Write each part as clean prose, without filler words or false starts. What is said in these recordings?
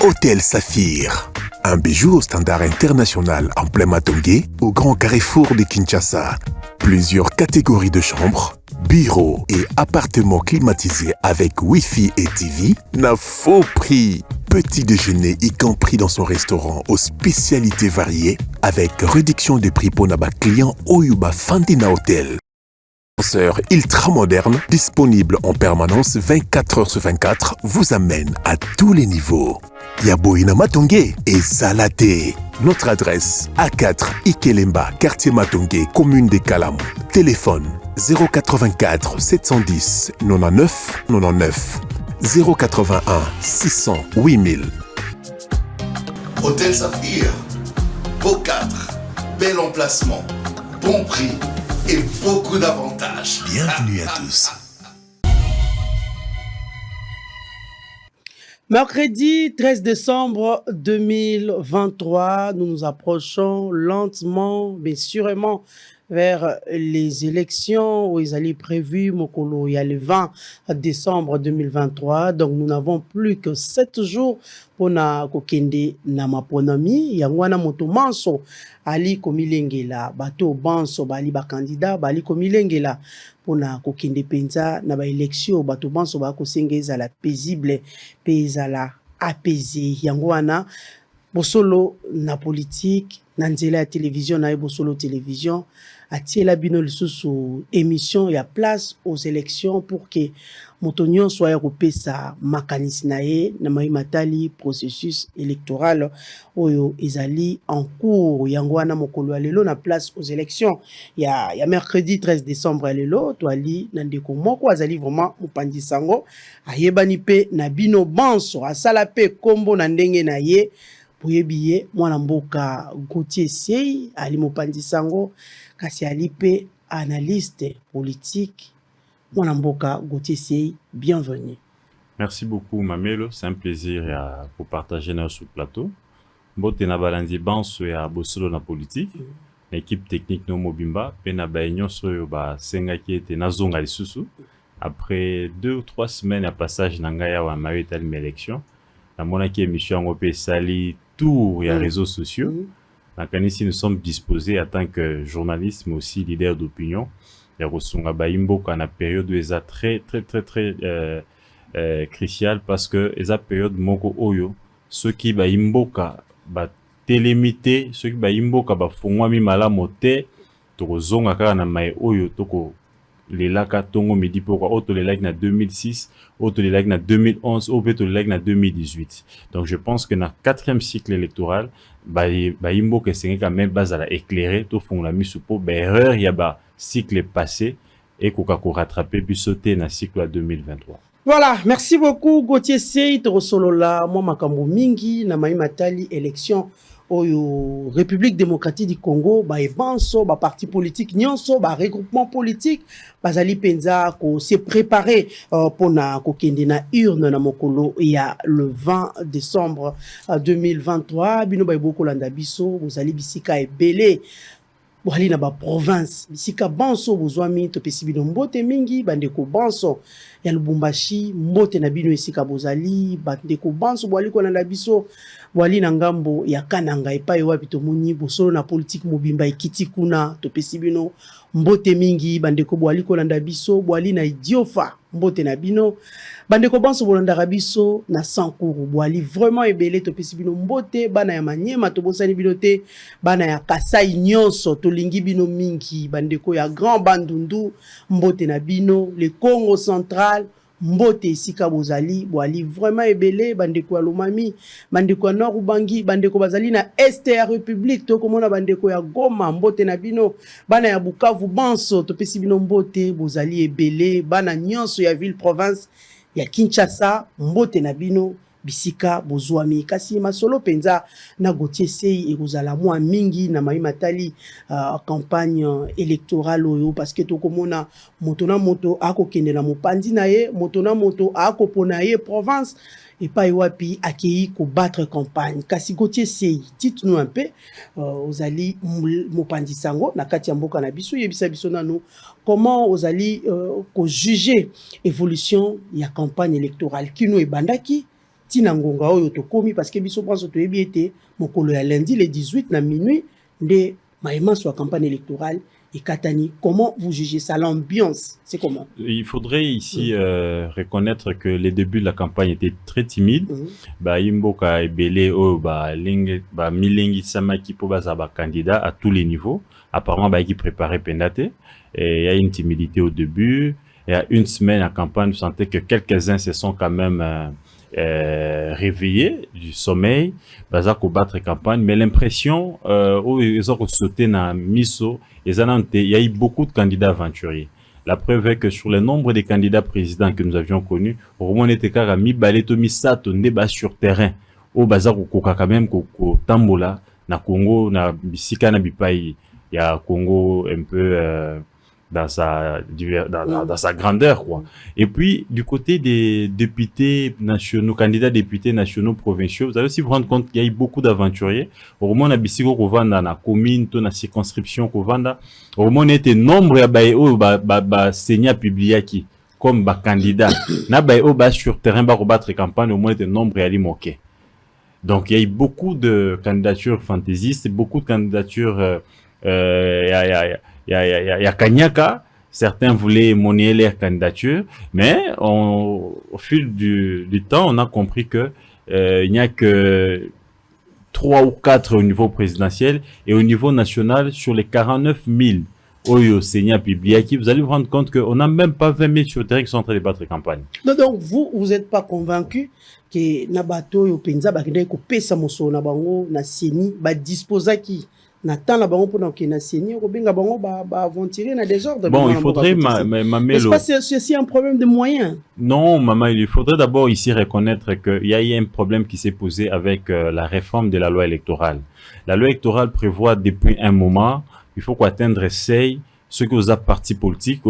Hôtel Saphir. Un bijou au standard international en plein Matongé, au grand carrefour de Kinshasa. Plusieurs catégories de chambres, bureaux et appartements climatisés avec Wi-Fi et TV n'a faux prix. Petit déjeuner y compris dans son restaurant aux spécialités variées avec réduction des prix pour naba clients Oyuba Fandina Hotel. Ascenseur ultra moderne, disponible en permanence 24 heures sur 24, vous amène à tous les niveaux. Yaboina Matongé et Salaté. Notre adresse A4 Ikelemba, quartier Matongé, commune des Kalam. Téléphone 084 710 99 99 081 600 8000. Hôtel Saphir, beau cadre, bel emplacement, bon prix et beaucoup d'avantages. Bienvenue à tous. Mercredi 13 décembre 2023, nous nous approchons lentement mais sûrement vers les élections où ils allaient prévu Mokolo. Il y a le 20 décembre 2023. Donc nous n'avons plus que 7 jours pour na kokende na maponami. Yangwana moto manso ali komilengela bato banso bali ba candidat bali komilengela pour na kokende penza na ba élection bato banso ba kosengeza la paisible peza la apaisé. Yangwana bosolo na politique na nzela ya télévision na bosolo télévision atiela bino lisusu émission ya place aux élections pour que motonyon soit kopesa makanisi na ye na matali processus électoral oyo ezali en cours yango wana mokolo ya lelo na place aux élections ya mercredi 13 décembre lelo toali na ndeko moko azali vraiment mopandi sango ayebani pe na bino banso asala pe kombo na ndenge na ye boyebiye mwana mboka Gauthier Sei ali mopandi sango kasi ali pe analyste politique mwana mboka Gauthier Sei, bienvenue. Merci beaucoup Mamelo, c'est un plaisir pour partager notre plateau. Mbote na balandi banso ya bosolo na politique, l'équipe technique no mobimba pe na baignon soyo ba senga ki ete nazonga lisusu. Après 2 ou 3 semaines à passage na ngaya wa mayo etali élection, na mona ki émission ngo pe sali tour ya réseaux sociaux. Ici, nous sommes disposés en tant que journalistes, mais aussi leaders d'opinion. Il y a une période où ils sont très crucial parce que ils ont période moko oyo ceux qui ba imboka ba télémité ceux qui ba imboka ba fongwa mi mala moté to zonga kaka na mai oyo toko les laka tongo midi pourquoi auto les like na 2006 auto les like na 2011 auto les like na 2018. Donc je pense que dans 4e cycle électoral ba imbo que c'est quand même base à la éclairer to fond la mise pour ba erreur ya ba cycle passé et ko rattraper puis sauter na cycle à 2023. Voilà, merci beaucoup Gauthier Sei to solola moi makambo mingi na mai matali élection oyo République démocratique du Congo ba ebanso ba parti politique nyonso ba regroupement politique bazali penza ko se préparer pour na ko kende na urne na mokolo ya le 20 décembre 2023 bino ba boko landa biso bozali bisika ebele boali na ba province bisika banso bozwami to pesi bino mbote mingi bandeko banso ya Lubumbashi mbote na bino esika bozali bandeko banso boali ko landa biso boali na ngambo ya Kananga epai wapi tomoni bosolo na politique mobimba ekiti kuna to pesi bino mbote mingi bandeko boali ko landa biso boali na Idiofa mbote na bino bandeko banso bolanda biso na Sankuru boali vraiment ebele to pesi bino mbote bana ya Manyema to bosani bino te bana ya Kasai nyonso to lingi bino mingi bandeko ya Grand Bandundu mbote na bino le Congo central mbote esika bozali boali vraiment ebele bandeko ya Lomami bandeko ya Nord Ubangi bandeko bazali na Este ya République to komona bandeko ya Goma mbote na bino bana ya Bukavu banso to pesi bino mbote bozali ebele bana nyonso ya ville province ya Kinshasa mbote na bino bisika bozwami kasi masolo penza na Gauthier Sei ekozala mwa mingi na mai matali campagne électorale oyo parce que tokomona moto na moto akokende na mopandi na ye moto na moto akopona ye province et pas wapi akei ko battre campagne kasi Gauthier Sei dites-nous un peu ozali mopandi sango na kati ya mboka na biso yebisa biso nanu comment ozali ko juger évolution ya campagne électorale kino ebandaki tina ngonga oyo tokomi parce que biso pense toyebi ete mokolo ya lundi le 18 na minuit nde maïma sur la campagne électorale et Katani. Comment vous jugez ça? L'ambiance, c'est comment? Il faudrait ici reconnaître que les débuts de la campagne étaient très timides. Bah Imboka Ebele o ba milengi samaki po bazaba candidat à tous les niveaux. Apparemment bah qui préparait Pendate. Et il y a une timidité au début. Il y a une semaine en campagne, vous sentez que quelques-uns se sont quand même réveillés du sommeil, baza ko battre campagne, mais l'impression ils ont sauté dans miso, il y a eu beaucoup de candidats aventuriers. La preuve est que sur le nombre de candidats présidents que nous avions connus, au moins était kara mi baleto mi sato ndeba sur terrain, au baza ko quand même ko tambola na Congo na bisika na bipai, il y a Congo un peu dans sa grandeur, quoi. Et puis, du côté des députés nationaux, candidats députés nationaux provinciaux, vous allez aussi vous rendre compte qu'il y a eu beaucoup d'aventuriers. Au moins, on a bisiko kovanda na commune, na circonscription kovanda. Au moins, on était nombre à seigneur publiaki comme candidat. Na sur terrain, battre campagne, au moins, on était nombre à l'imoquer. Donc, il y a eu beaucoup de candidatures fantaisistes, beaucoup de candidatures, il y a Kanyaka, certains voulaient monnayer leur candidature, mais au fil du temps, on a compris que il n'y a que 3 ou 4 au niveau présidentiel et au niveau national, sur les 49 000 Oyo Seigneur Bibliaki, vous allez vous rendre compte qu'on n'a même pas 20 000 sur le terrain qui sont en train de battre campagne. Donc vous n'êtes pas convaincu que Nabato yo penza bakende ko pesa moso na bango na seni ba disposa qui n'attend la bango pour que na seni ko benga bango ba aventurer na désordre. Bon, il faudrait Mamelo. C'est un problème de moyens. Non, maman, il faudrait d'abord ici reconnaître qu'il y a eu un problème qui s'est posé avec la réforme de la loi électorale. La loi électorale prévoit depuis un moment, il faut qu'atteindre essaye ce que vous avez parti politique,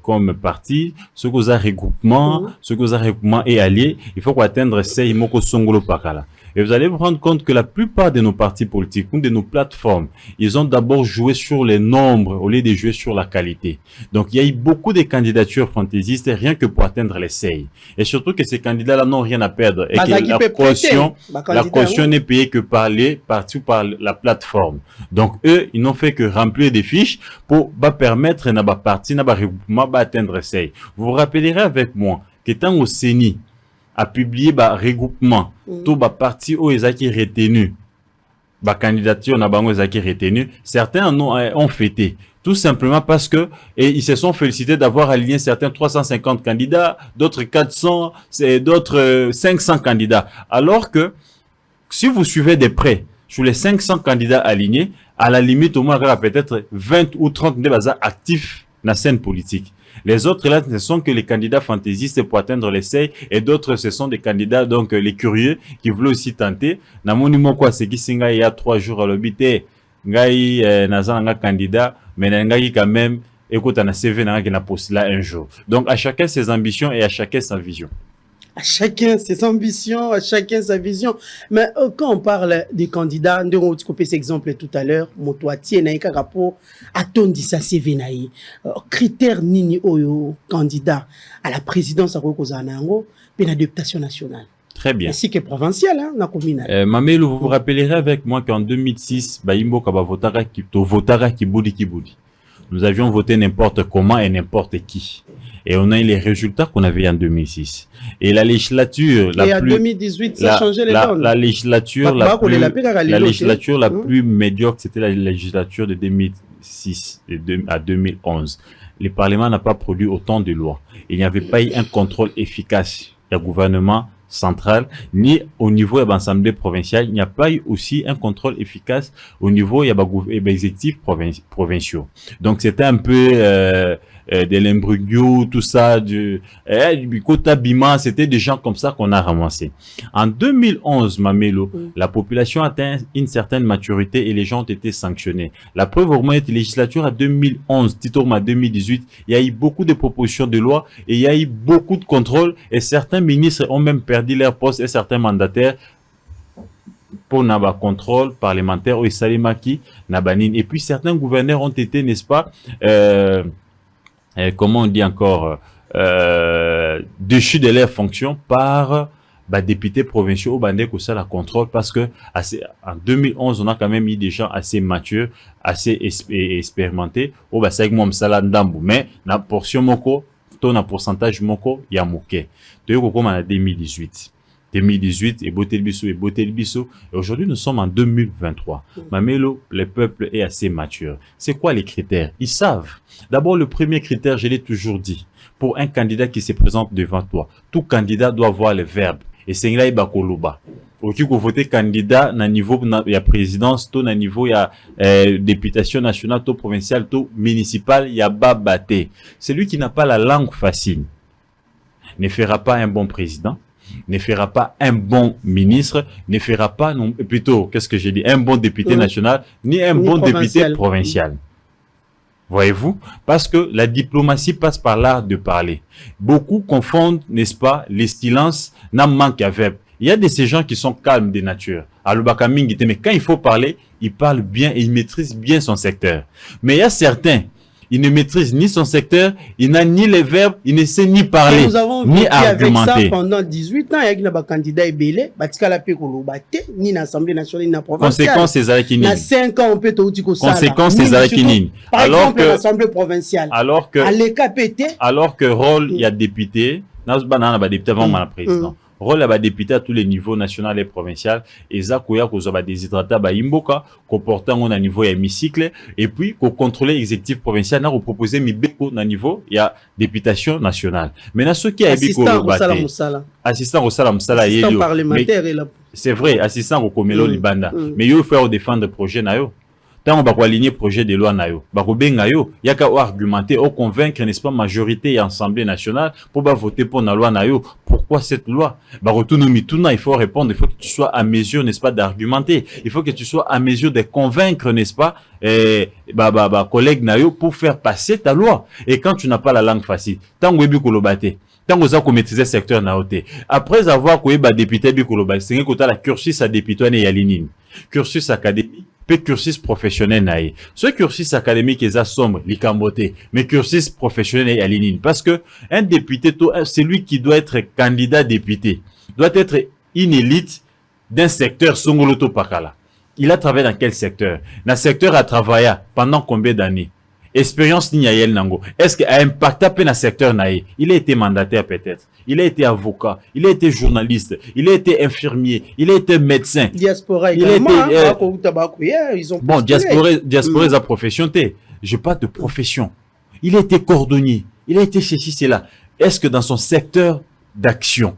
comme parti, ce que vous avez regroupement, ce que vous avez regroupement et alliés, il faut qu'atteindre essaye moko songolo pakala. Et vous allez vous rendre compte que la plupart de nos partis politiques ou de nos plateformes, ils ont d'abord joué sur les nombres au lieu de jouer sur la qualité. Donc, il y a eu beaucoup de candidatures fantaisistes rien que pour atteindre les seuils. Et surtout que ces candidats-là n'ont rien à perdre. Et que la caution n'est payée que par les partis ou par la plateforme. Donc, eux, ils n'ont fait que remplir des fiches pour permettre à nos partis, à regroupement, d'atteindre les seuils. Vous vous rappellerez avec moi qu'étant au CENI, a publié regroupement tout parti où ils ont retenu candidature na bango ils ont retenu, certains ont fêté tout simplement parce que ils se sont félicités d'avoir aligné certains 350 candidats, d'autres 400, d'autres 500 candidats, alors que si vous suivez de près sur les 500 candidats alignés, à la limite au moins peut-être 20 ou 30 débats actifs dans la scène politique. Les autres là, ce sont que les candidats fantaisistes pour atteindre les seuils et d'autres ce sont des candidats donc les curieux qui voulaient aussi tenter. Na monument quoi, c'est qui singa il y a 3 jours à l'obité, ngai nazanga candidat, mais ngai quand même écoute na CV na na postulé un jour. Donc à chacun ses ambitions et à chacun sa vision. À chacun ses ambitions, à chacun sa vision. Mais quand on parle des candidats, on a coupé cet exemple tout à l'heure, Motoati et Naïka Rapport, attendi sa CV naï. Critères nini oyo candidat à la présidence à Rokozanango, puis l'adaptation nationale. Très bien. Ainsi que provinciale, hein, na communale. Mamelo, vous vous rappellerez avec moi qu'en 2006, Baimbo Kaba votara Kibudi. Nous avions voté n'importe comment et n'importe qui. Et on a eu les résultats qu'on avait en 2006. Et la législature en 2018, ça a changé les donnes. La législature la plus médiocre, c'était la législature de 2006 à 2011. Le Parlement n'a pas produit autant de lois. Il n'y avait pas eu un contrôle efficace du gouvernement central, ni au niveau de l'Assemblée provinciale. Il n'y a pas eu aussi un contrôle efficace au niveau des exécutifs provinciaux. Donc c'était un peu de l'imbroglio, tout ça, du Bikota Bima, c'était des gens comme ça qu'on a ramassé. En 2011, Mamelo, la population a atteint une certaine maturité et les gens ont été sanctionnés. La preuve, au moins, la législature à 2011, Titorma 2018, il y a eu beaucoup de propositions de loi et il y a eu beaucoup de contrôles et certains ministres ont même perdu leur poste et certains mandataires pour n'avoir contrôle parlementaire ou Salimaki, Nabanine. Et puis certains gouverneurs ont été, n'est-ce pas, comment on dit encore, déchus de leurs fonctions par députés provinciaux, bandé que ça la contrôle parce que en 2011, on a quand même eu des gens assez matures, assez expérimentés. Oh, ça avec moi, mais na portion moko, ton na pourcentage moko, ya moké. Tu vois, comme en 2018. 2018, et Botelbiso. Et aujourd'hui, nous sommes en 2023. Mamelo, le peuple est assez mature. C'est quoi les critères? Ils savent. D'abord, le premier critère, je l'ai toujours dit. Pour un candidat qui se présente devant toi, tout candidat doit avoir le verbe. Et c'est là, il va koloba. Au qui voter candidat, na niveau, il y a présidence, tout na niveau, il y a députation nationale, tout provincial, tout municipal, il y a babate. Celui qui n'a pas la langue facile ne fera pas un bon président, ne fera pas un bon ministre, ne fera pas, non, plutôt, qu'est-ce que j'ai dit, un bon député national, ni un bon député provincial. Voyez-vous? Parce que la diplomatie passe par l'art de parler. Beaucoup confondent, n'est-ce pas, les silences, n'a manque à verbe. Il y a de ces gens qui sont calmes de nature. Mais quand il faut parler, il parle bien et il maîtrise bien son secteur. Mais il y a certains, il ne maîtrise ni son secteur, il n'a ni les verbes, il ne sait ni parler, ni argumenter. Avec ça pendant 18 ans, il y a un candidat ébélé, ni l'Assemblée nationale, ni la provinciale. Conséquence, c'est ça qui n'y. Dans 5 ans, on peut tout dire que ça. Conséquence, c'est ça qui n'y. Par exemple, l'Assemblée provinciale. Alors que rôle, il y a député, député avant le président. Rôle là député à tous les niveaux national et provincial et ça koya ko za ba déshydraté ba imboka ko portant on a niveau hémicycle et puis ko contrôler exécutif provincial na ko proposer mi beko na niveau il y a députation nationale. Maintenant ceux qui a biko assistant au salam sala assistant parlementaire et là c'est vrai assistant au komelo libanda mais yo faire défendre projet na yo. Tant on va aligner projet de loi na yo, ba ko benga yo, yaka argumenter, ou convaincre n'est-ce pas majorité et assemblée nationale pour ba voter pour la loi na yo. Pourquoi cette loi? Ba autonomie tout il faut répondre, il faut que tu sois à mesure n'est-ce pas d'argumenter, il faut que tu sois à mesure de convaincre n'est-ce pas collègue na yo pour faire passer ta loi. Et quand tu n'as pas la langue facile, tant webi ko lobate tant que vous maîtrisez le secteur naoté. Après avoir quoi député bi ko lobate, c'est que la cursus à député ne yalinine. Cursus académique peu cursus professionnel naïe. Ce cursus académique est à sombre, l'icamboté, mais cursus professionnel est à l'inine. Parce que un député, c'est lui qui doit être candidat député, doit être une élite d'un secteur songoloto pakala. Il a travaillé dans quel secteur? Dans le secteur a travaillé pendant combien d'années? Expérience ni yel nango. Est-ce qu'il a impacté dans le secteur naïe? Il a été mandataire peut-être. Il a été avocat, il a été journaliste, il a été infirmier, il a été médecin. Diaspora il a été ils ont bon, diaspora est profession T. Je parle de profession. Il a été cordonnier, il a été ceci, cela. Est-ce que dans son secteur d'action,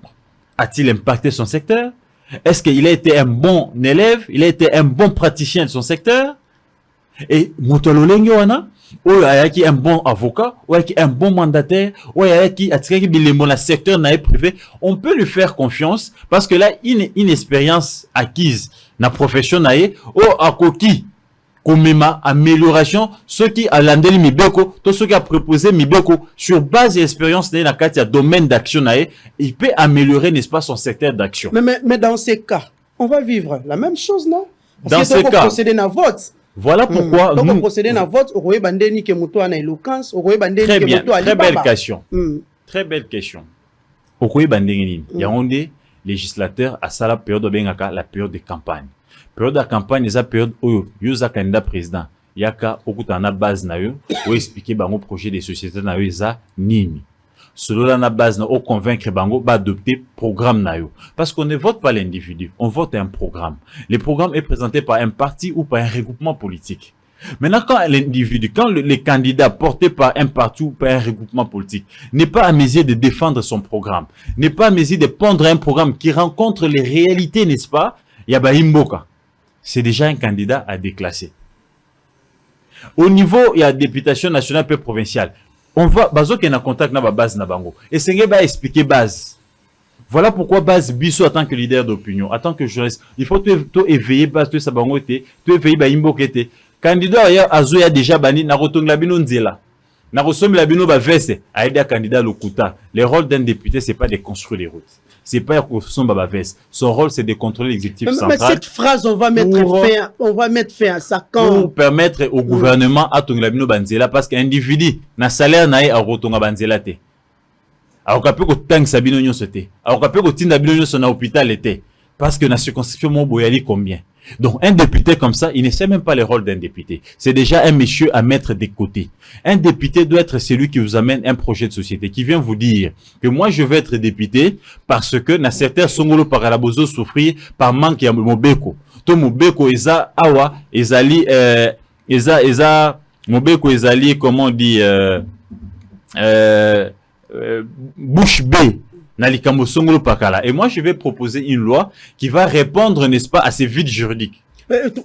a-t-il impacté son secteur? Est-ce qu'il a été un bon élève? Il a été un bon praticien de son secteur? Et Motololenge wana ou ayaki un bon avocat ou ayaki un bon mandataire ou ayaki atikaki bilemo na secteur na privé, on peut lui faire confiance parce que là une expérience acquise na profession na ou akoki komema amélioration ceux qui a landeli mibeko tous ceux qui a proposé mibeko sur base d'expérience na kati ya domaine d'action na il peut améliorer n'est-ce pas son secteur d'action. Mais dans ces cas, on va vivre la même chose, non? Parce dans ces cas, procéder na vote. Voilà pourquoi nous procéder à vote, très belle question. Très belle question. Yaoundé législateur à ça la période la période de campagne. Période de campagne c'est la période où yoza candidat président. Yaka okutana base na yo ou expliquer bango projet de société na yo za nini. Selon la base, on convaincre Bango d'adopter programme nayo. Parce qu'on ne vote pas l'individu, on vote un programme. Le programme est présenté par un parti ou par un regroupement politique. Maintenant, quand l'individu, quand les candidats portés par un parti ou par un regroupement politique n'est pas à mesure de défendre son programme, n'est pas à mesure de prendre un programme qui rencontre les réalités, n'est-ce pas? Yabaimboka. C'est déjà un candidat à déclasser. Au niveau, il y a députation nationale et provinciale. On va, bazo qui est en contact na base na bango. Et c'est va expliquer base. Voilà pourquoi base biso en tant que leader d'opinion, en tant que journaliste, il faut te éveiller base te sabango te éveiller ba imbo kete. Candidat ya azo ya déjà bani na rotongla bino nzela. Na rosombi la bino ba veste, a aider candidat lokuta. Le rôle d'un député c'est pas de construire les routes. C'est pas son baba veste. Son rôle c'est de contrôler l'exécutif central. Mais cette phrase on va mettre fin à ça quand pour permettre au gouvernement à tongla bino banzela parce qu'un individu na salaire na a rotonga banzela te. akoka ko tang sabino nyonso te akoka ko tinda bino nyonso na hôpital était parce que na circonscription mo boyali combien. Donc un député comme ça, il ne sait même pas le rôle d'un député. C'est déjà un monsieur à mettre de côté. Un député doit être celui qui vous amène un projet de société, qui vient vous dire que moi je vais être député parce que na certains songolo paralabozo souffrir par manque ya mobeko. To mobeko eza awa ezali eza mobeko ezali comment on dit bouche bée. Et moi, je vais proposer une loi qui va répondre, n'est-ce pas, à ces vides juridiques.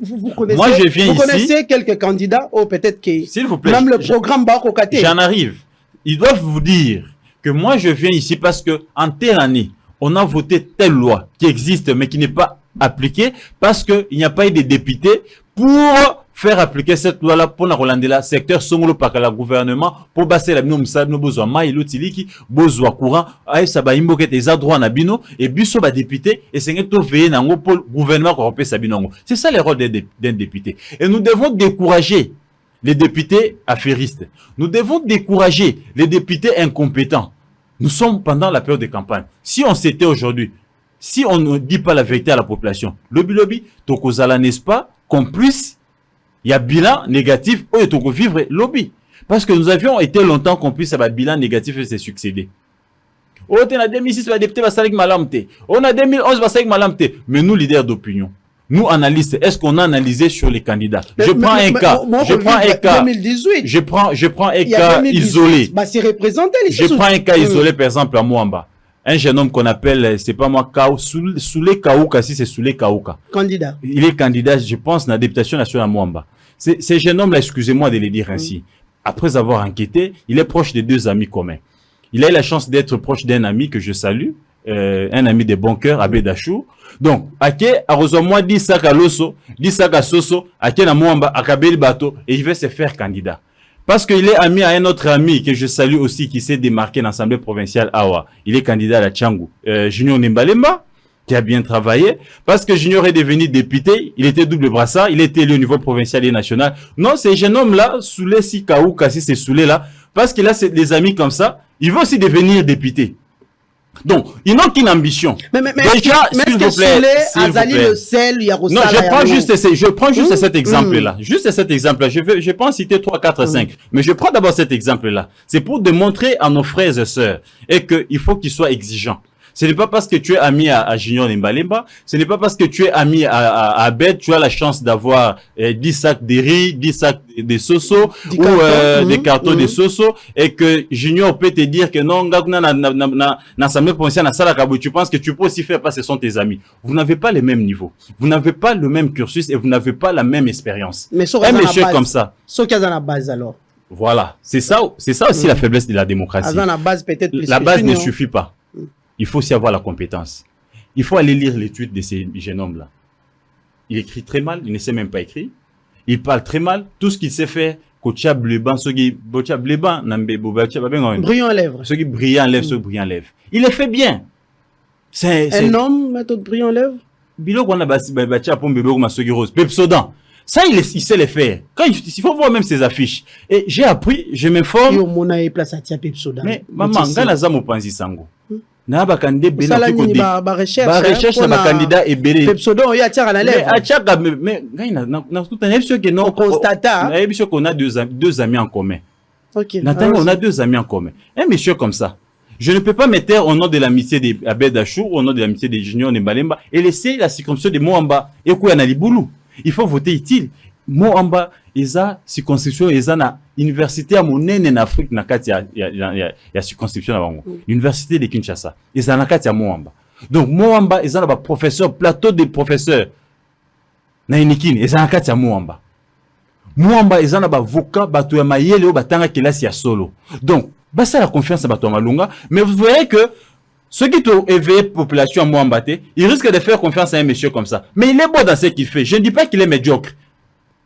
Vous connaissez, moi, je viens vous connaissez quelques candidats, ou peut-être que s'il vous plaît, même le programme Bakokaté. J'en arrive. Ils doivent vous dire que moi, je viens ici parce que en telle année, on a voté telle loi qui existe, mais qui n'est pas appliquée parce qu'il n'y a pas eu de députés pour faire appliquer cette loi-là pour la Rolandela, secteur songolo par le gouvernement, pour basser la bino msad no besoin maï l'outiliki, besoin courant, aïe ça ba imbo ket eza droit na bino, et biso ba député, et c'est to veiller nango pour le gouvernement corrompé sabinongo. C'est ça le rôle d'un député. Et nous devons décourager les députés affairistes. Nous devons décourager les députés incompétents. Nous sommes pendant la période de campagne. Si on s'était aujourd'hui, si on ne dit pas la vérité à la population, lobby, tokozala n'est-ce pas, qu'on puisse il y a bilan négatif au et vivre lobby. Parce que nous avions été longtemps qu'on puisse avoir bilan négatif et se succéder. On a 2006, on a député Bassalik Malamte. On a 2011, Bassalik Malamte. Mais nous, leaders d'opinion, nous, analystes, est-ce qu'on a analysé sur les candidats? Je prends un cas. Je prends un cas. 2018. Je prends un cas isolé. Bah, c'est représenté. Je prends un cas isolé, par exemple, à Mwamba. Un jeune homme qu'on appelle, c'est pas moi, Soulé Kaouka, si c'est Soulé Kaouka. Candidat. Il est candidat, je pense, à la députation nationale à Mwamba. Ces jeunes hommes-là, excusez-moi de le dire ainsi, après avoir enquêté, il est proche de deux amis communs. Il a eu la chance d'être proche d'un ami que je salue, un ami de bon cœur, Abbé Dachou. Donc, Ake, moi, dit Saka Loso, dit Saka Soso, Ake na Mwamba, Akabeli Bato, et il veut se faire candidat. Parce qu'il est ami à un autre ami que je salue aussi, qui s'est démarqué dans l'Assemblée provinciale Awa. Il est candidat à la Tchangou. Junior Nimbalema, qui a bien travaillé. Parce que Junior est devenu député, il était double brassard, il était élu au niveau provincial et national. Non, ces jeunes hommes-là, Soulé Sikaou, Kassi, c'est Soulé là, parce qu'il a des amis comme ça, il veut aussi devenir député. Donc, ils n'ont qu'une ambition. Mais déjà, s'il vous plaît, le sel, il y a non, je prends juste cet exemple-là. Juste cet exemple-là. Je vais pas en citer 3, 4, 5. Mais je prends d'abord cet exemple-là. C'est pour démontrer à nos frères et sœurs et qu'il faut qu'ils soient exigeants. Ce n'est pas parce que tu es ami à Junior Nimbalemba, ce n'est pas parce que tu es ami à Abed, tu as la chance d'avoir 10 sacs de riz, 10 sacs de soso ou des cartons de soso et que Junior peut te dire que non, tu penses que tu peux aussi faire parce que ce sont tes amis. Vous n'avez pas le même niveau, vous n'avez pas le même cursus et vous n'avez pas la même expérience. Mais un monsieur comme ça. La base alors. Voilà, c'est ça aussi la faiblesse de la démocratie. La base peut-être plus. La base ne suffit pas. Il faut aussi avoir la compétence. Il faut aller lire l'étude de ces jeunes hommes-là. Il écrit très mal, il ne sait même pas écrire. Il parle très mal. Tout ce qu'il sait faire, brillant lèvres. Ceux qui brillant lèvres, ceux qui brillant lèvres. Il le fait bien. Un homme, méthode brillant lèvres. Bilo qu'on a bâti pour bébé comme ceux qui rose. Pepsodan. Ça, il sait le faire. Quand il faut voir même ses affiches. Et j'ai appris, je m'informe. Mais maman, quand la zamo panzi sango. Na ba candidat belé ba recherche na ba candidat et belé Pepsodon ya tira la lèvre mais na tout un sûr que non on constate qu'on a deux amis en commun. OK. On a deux amis en commun. Un monsieur comme ça, je ne peux pas mettre au nom de l'amitié de Abed Dachou ou au nom de l'amitié de Junior Nimbalemba et laisser la circonscription de Mwamba et quoi na Liboulou. Il faut voter utile. Mwamba eza circonscription eza na université à monene en Afrique na kati ya circonscription na bango. Université de Kinshasa. Eza na kati ya Mwamba. Donc Mwamba eza na ba professeur plateau de professeurs. Na inikini eza na kati ya Mwamba. Mwamba eza na ba avocat bato ya mayele o batanga kelasi ya solo. Donc basa la confiance à bato ya malunga, mais vous voyez que ceux qui ont éveillé la population à Mwamba, ils risquent de faire confiance à un monsieur comme ça. Mais il est bon dans ce qu'il fait. Je ne dis pas qu'il est médiocre.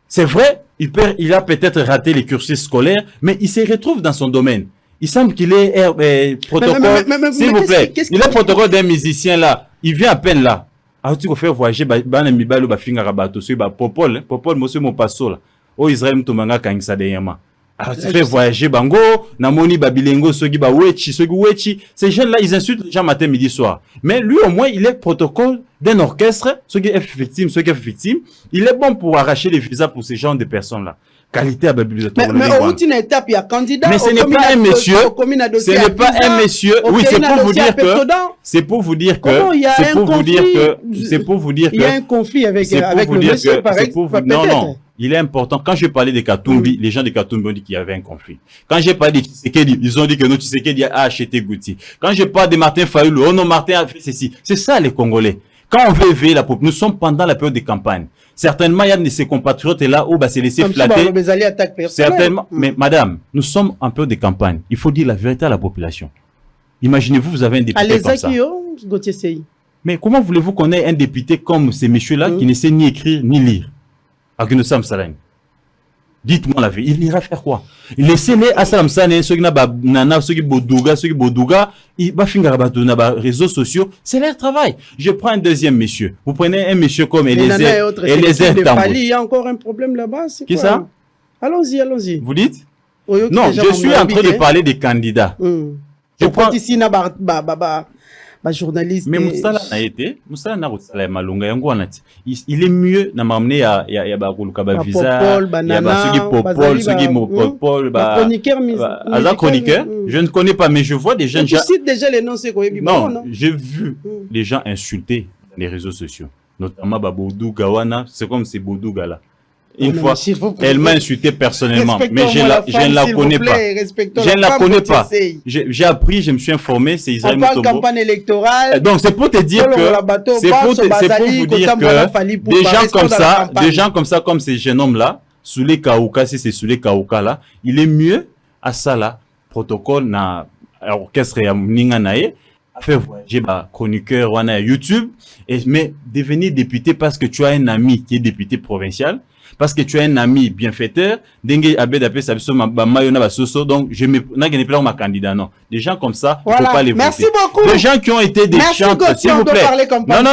C'est vrai, il a peut-être raté les cursus scolaires, mais il se retrouve dans son domaine. Il semble qu'il est protocole. S'il vous plaît, il est protocole d'un musicien là. Il vient à peine là. Alors tu vas faire voyager, Popol, monsieur mon passo là. Au Israël, Moutomanga Kangsa de Yama. fait voyager bango, namoni babilengo, sogi ba wechi, ces jeunes-là, ils insultent les gens matin, midi, soir. Mais lui, au moins, il est protocole d'un orchestre, ceux qui est victime, il est bon pour arracher les visas pour ces genres de personnes-là. Qualité à Babilotour. Mais au bout d'une étape, il y a candidat. Mais ce n'est pas un monsieur. Ce n'est pas un monsieur. Oui, c'est pour vous dire que. C'est pour vous dire que. C'est pour vous dire que. Il y a un conflit avec le monsieur, par exemple. Non. Il est important. Quand j'ai parlé de Katumbi, les gens de Katumbi ont dit qu'il y avait un conflit. Quand j'ai parlé de Tshisekedi, ils ont dit que non, Tshisekedi a acheté Gouti. Quand je parle de Martin Fayulu, oh non, Martin a fait ceci. C'est ça, les Congolais. Quand on veut éveiller la population, nous sommes pendant la période de campagne. Certainement, il y a de ces compatriotes là où c'est laissé flatter. Certainement. Mais madame, nous sommes en période de campagne. Il faut dire la vérité à la population. Imaginez-vous, vous avez un député comme ça. Mais comment voulez-vous qu'on ait un député comme ces messieurs-là qui ne sait ni écrire ni lire? Agunosam Salane. Dites-moi la vérité. Il ira faire quoi? Laissez-les à Salam Salane, ceux qui n'ont ceux qui Bodouga, il va finir à les réseaux sociaux. C'est leur travail. Je prends un deuxième monsieur. Vous prenez un monsieur comme Eliezer Tambou. Il y a encore un problème là-bas. Qui ça? Allons-y. Vous dites? Non, je suis en train de parler des candidats. Je prends ici journaliste. Mais Moussala n'a été, il est mieux n'a m'amener à visa, chroniqueur. Je ne connais pas, mais je vois des gens. Tu cites déjà les noms, c'est quoi? Non, j'ai vu les gens insulter les réseaux sociaux, notamment Babodou Gawana, c'est comme c'est Bodou Gala. Une fois, elle m'a insulté personnellement, mais je ne la connais pas. Je ne la connais pas. J'ai appris, je me suis informé, c'est Israël Mutombo. On parle campagne électorale. Donc c'est pour te dire que, c'est pour vous dire que des gens comme ça, comme ces jeunes hommes-là, sous les Kaouka, si c'est sous les Kaouka là, il est mieux à ça là, protocole na orchestre ya Ninganae, à faire voyager chroniqueur ou à YouTube, mais devenir député parce que tu as un ami qui est député provincial. Parce que tu as un ami bienfaiteur, dengue abed appelé ça mayona basoso, donc je me n'ai pas ma candidat non. Des gens comme ça, il ne faut pas les voter. Merci beaucoup. Des gens qui ont été des chantres, s'il vous plaît. Non,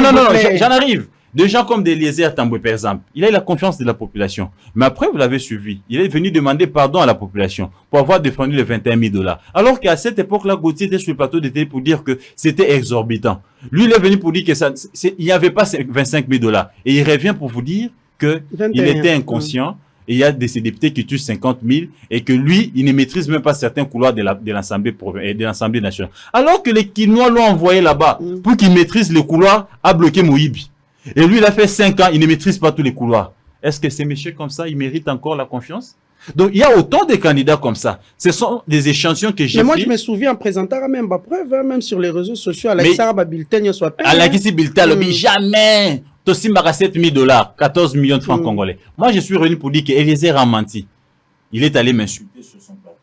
j'en arrive. Des gens comme Eliezer Tambou, par exemple, il a eu la confiance de la population. Mais après, vous l'avez suivi. Il est venu demander pardon à la population pour avoir défendu les $21 000. Alors qu'à cette époque-là, Gauthier était sur le plateau de télé pour dire que c'était exorbitant. Lui, il est venu pour dire que il n'y avait pas $25 000. Et il revient pour vous dire qu'il était inconscient et il y a ces députés qui touchent 50 000 et que lui, il ne maîtrise même pas certains couloirs de l'Assemblée nationale. Alors que les Kinois l'ont envoyé là-bas pour qu'il maîtrise les couloirs à bloquer Moïbi. Et lui, il a fait 5 ans, il ne maîtrise pas tous les couloirs. Est-ce que ces messieurs comme ça, ils méritent encore la confiance? Donc, il y a autant de candidats comme ça. Ce sont des échantillons que j'ai pris. Mais moi, je me souviens en présentant même ma preuve, même sur les réseaux sociaux, Alexandra Bulletin, soit payé. Alexis Bulletin, jamais. Tosimba $7 000, 14 millions de francs congolais. Moi, je suis revenu pour dire qu'Eliezer a menti. Il est allé m'insulter sur son plateau.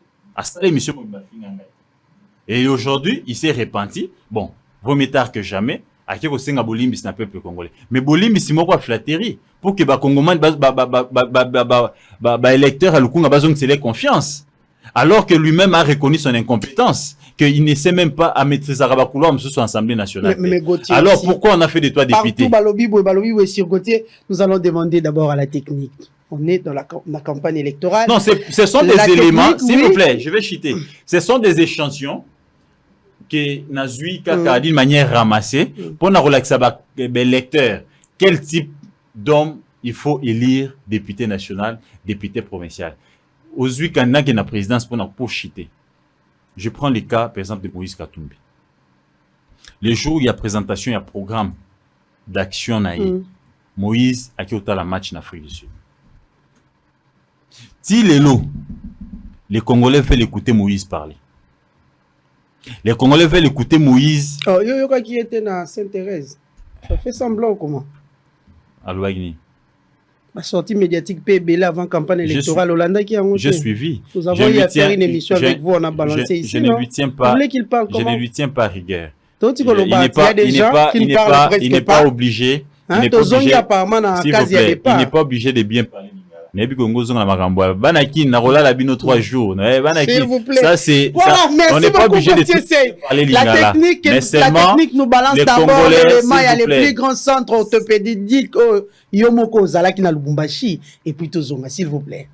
Et aujourd'hui, il s'est repenti. Bon, vaut mieux tard que jamais. Akeko senga bolimbi c'est un peuple congolais. Mais bolimbi c'est moko flatterie pour que congomani électeur à lukunga bazong c'est les confiance. Alors que lui-même a reconnu son incompétence, qu'il ne sait même pas à maîtriser la couloir sur l'Assemblée nationale. Alors aussi, pourquoi on a fait de toi député? Partout, sur Gauthier, nous allons demander d'abord à la technique. On est dans la campagne électorale. Non, ce sont des éléments, s'il vous plaît, je vais chuter. Ce sont des échantillons que Nazui Kaka d'une manière ramassée pour nous relaxer les lecteurs. Quel type d'homme il faut élire député national, député provincial? Aujourd'hui, quand il y a une présidence pour chiter. Je prends le cas, par exemple, de Moïse Katumbi. Le jour où il y a présentation, il y a programme d'action, Moïse a quitté la match en Afrique du Sud. Si les Congolais veulent écouter Moïse parler. Les Congolais veulent écouter Moïse. Oh, yo qui était dans Sainte-Thérèse. Ça fait semblant comment? À Louagny. La sortie médiatique PBL avant campagne électorale Hollanda qui a monté. J'ai suivi. Nous avons eu à faire une émission avec vous, on a balancé ici. Je ne lui tiens pas. Vous voulez qu'il parle comment? Je ne lui tiens pas rigueur. Il n'est pas obligé. Il n'est pas obligé de bien parler. Mais Narola 3 jours. S'il vous plaît. Ça c'est. On n'est pas obligé de parler la technique nous balance d'abord l'élément. Il y a les plus grands centres orthopédiques Yomoko Zala qui n'a Lubumbashi et puis Tozonga, s'il vous plaît.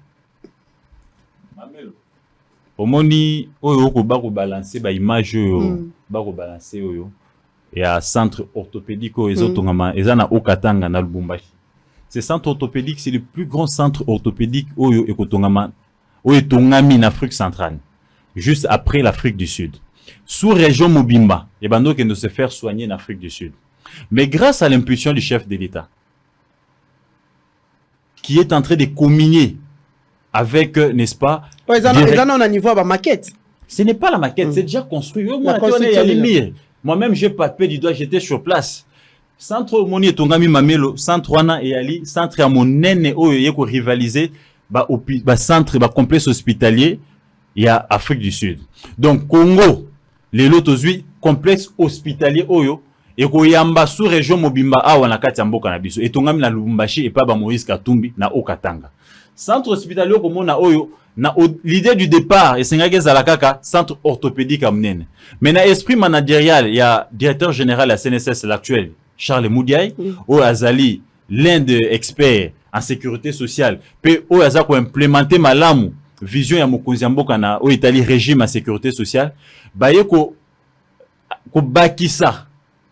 omoni oyo ko ba ko balancer ba image oyo ba ko balancer oyo ya centre orthopédique oyo ezotongama ezana Okatanga na Lubumbashi. Ce centre orthopédique, c'est le plus grand centre orthopédique oyo ekotongama oyo tongami en Afrique centrale, juste après l'Afrique du Sud. Sous région Mobimba, et bando qui de se faire soigner en Afrique du Sud. Mais grâce à l'impulsion du chef de l'État, qui est en train de communier avec, n'est-ce pas, maquette. Ce n'est pas la maquette, c'est déjà construit. Moi-même, j'ai palpé du doigt, j'étais sur place. Centre Moni et Tongami Mamelo, centre Wana et Ali, centre à mon nene oyo ko rivaliser ba centre ba complexe hospitalier il y a Afrique du Sud. Donc Congo, les lotozui complexe hospitalier oyo et ko yamba sous région Mobimba awa na kati ya mboka na biso et Tongami na Lubumbashi et pas ba Moïse Katumbi na Okatanga. Centre hospitalier ko mona oyo na l'idée du départ et sengage zalakaka centre orthopédique amnene. Mais na esprit managérial, il y a directeur général à CNSS l'actuel Charles Moudiaï, ou Azali, l'un des experts en sécurité sociale, puis ou Azako implémenter malamu vision ya mokonzi mboka na o Italie régime en sécurité sociale, baye ko bakisa,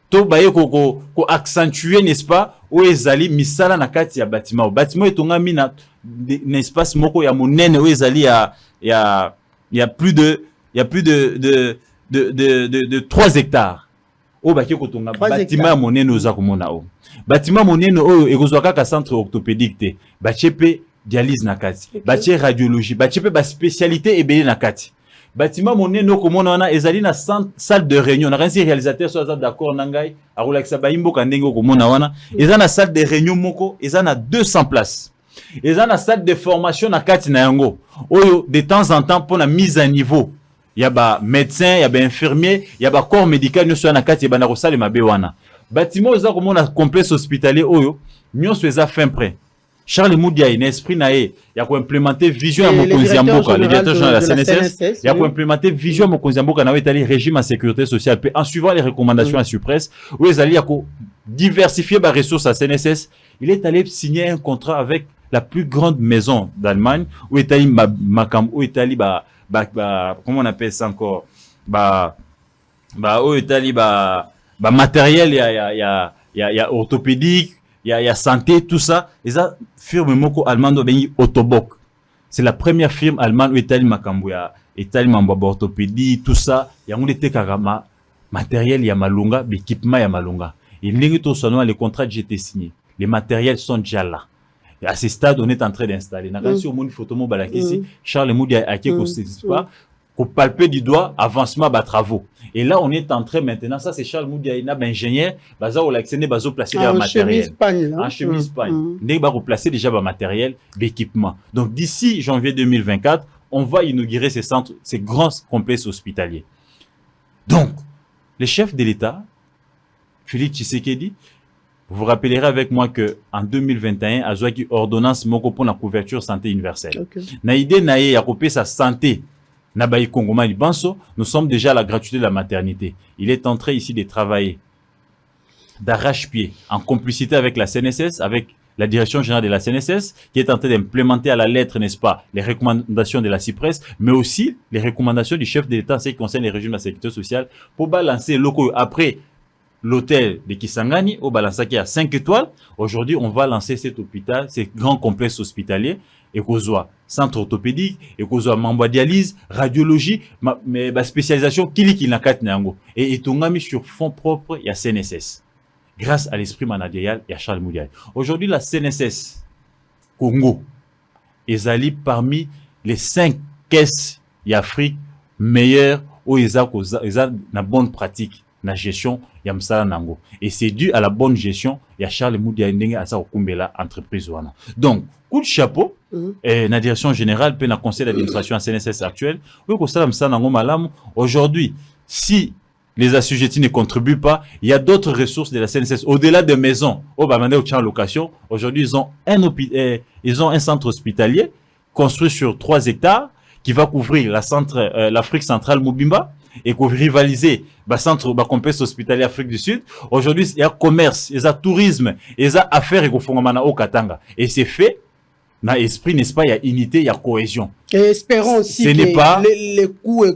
to baye ko accentuer n'est-ce pas, ou Azali misala na kati ya bâtiment, bâtiment etongami na espace moko ya monene ou Azali il y a plus de 3 hectares. O baki kotonga bâtiment monene oza komona o bâtiment monene oyo ekozwa kaka centre orthopédique te bachepe dialyse na kati bache radiologie bachepe ba spécialité ebele na kati bâtiment monene okomona wana ezali na salle de réunion na kanisi réalisateur so aza d'accord na ngai akolakisa bayimboka ndenge okomona wana eza na salle de réunion moko eza na 200 places eza na salle de formation na kati na yango oyo de temps en temps pour la mise à niveau. Il y a ba médecin, il y a ba infirmier, il y a ba corps médical nyonso na kati ba na kosala mabe wana. Bâtiment oza komona complexe hospitalier oyo nyonso eza fin prêt. Charles Moudiaï na esprit na ye ya ko implémenter vision ya mokonzi mboka, le directeur général de la CNSS, ya ko implémenter vision ya mokonzi mboka na Italie régime en sécurité sociale puis en suivant les recommandations à Supresse où ils allaient ko diversifier ba ressources à CNSS, il est allé signer un contrat avec la plus grande maison d'Allemagne où Italie makam où Italie comment on appelle ça encore au Italie matériel il y a orthopédique il y a santé tout ça et ça firme moko allemande bengi Otobok c'est la première firme allemande où Italie makambo ya Italie mambo orthopédie tout ça ya ngone tekaka matériel ya malunga équipement ya malunga et ndenge to sono les contrats j'étaient signés les matériels sont déjà là. Et à ce stade, on est en train d'installer. Si on a une photo, Charles Moudi a qui pas qu'on palper du doigt avancement des travaux. Et là, on est en train maintenant, ça c'est Charles Moudi, il a un ingénieur, baza ou l'actionné, baza placer le matériel. En chemise Espagne. Dès que placer déjà le matériel, l'équipement. Donc d'ici janvier 2024, on va inaugurer ces centres, ces grands complexes hospitaliers. Donc, le chef de l'État, Félix Tshisekedi, vous vous rappellerez avec moi que en 2021, a joué ordonnance moko pour la couverture santé universelle. Na idée naie ya kopé sa santé na bayi Kongoma Libanso, nous sommes déjà à la gratuité de la maternité. Il est en train ici de travailler d'arrache-pied en complicité avec la CNSS, avec la direction générale de la CNSS, qui est en train d'implémenter à la lettre, n'est-ce pas, les recommandations de la CIPRES, mais aussi les recommandations du chef de l'État en ce qui concerne les régimes de la sécurité sociale pour balancer locaux après l'hôtel de Kisangani, au Balansaki à 5 étoiles. Aujourd'hui, on va lancer cet hôpital, ces grands complexes hospitaliers, et qu'on soit centre orthopédique, et qu'on soit membre dialyse, radiologie, mais spécialisation, qui n'a qu'à Nyango. Et on a mis sur fonds propres, il y a CNSS. Grâce à l'esprit managérial, il y a Charles Moudiaï. Aujourd'hui, la CNSS Congo est allée parmi les 5 caisses d'Afrique meilleures où ils ont une bonne pratique. La gestion yamsala nango et c'est dû à la bonne gestion ya Charles Moudia ndenge asa okumbela entreprise wana. Donc coup de chapeau et la direction générale pe na conseil d'administration en CNSS actuel oui ko sala msala nango malamu. Aujourd'hui si les assujettis ne contribuent pas, il y a d'autres ressources de la CNSS au-delà des maisons au Bamandé au location. Aujourd'hui ils ont un centre hospitalier construit sur 3 hectares qui va couvrir l'Afrique centrale Mobimba et qu'on rivaliser centre complexe hospitalier Afrique du Sud. Aujourd'hui, il y a commerce, il y a tourisme, il y a affaires et qu'on fait au Katanga. Et c'est fait na esprit, n'est-ce pas, il y a unité, il y a cohésion. Et espérons aussi Ce que n'est pas les coups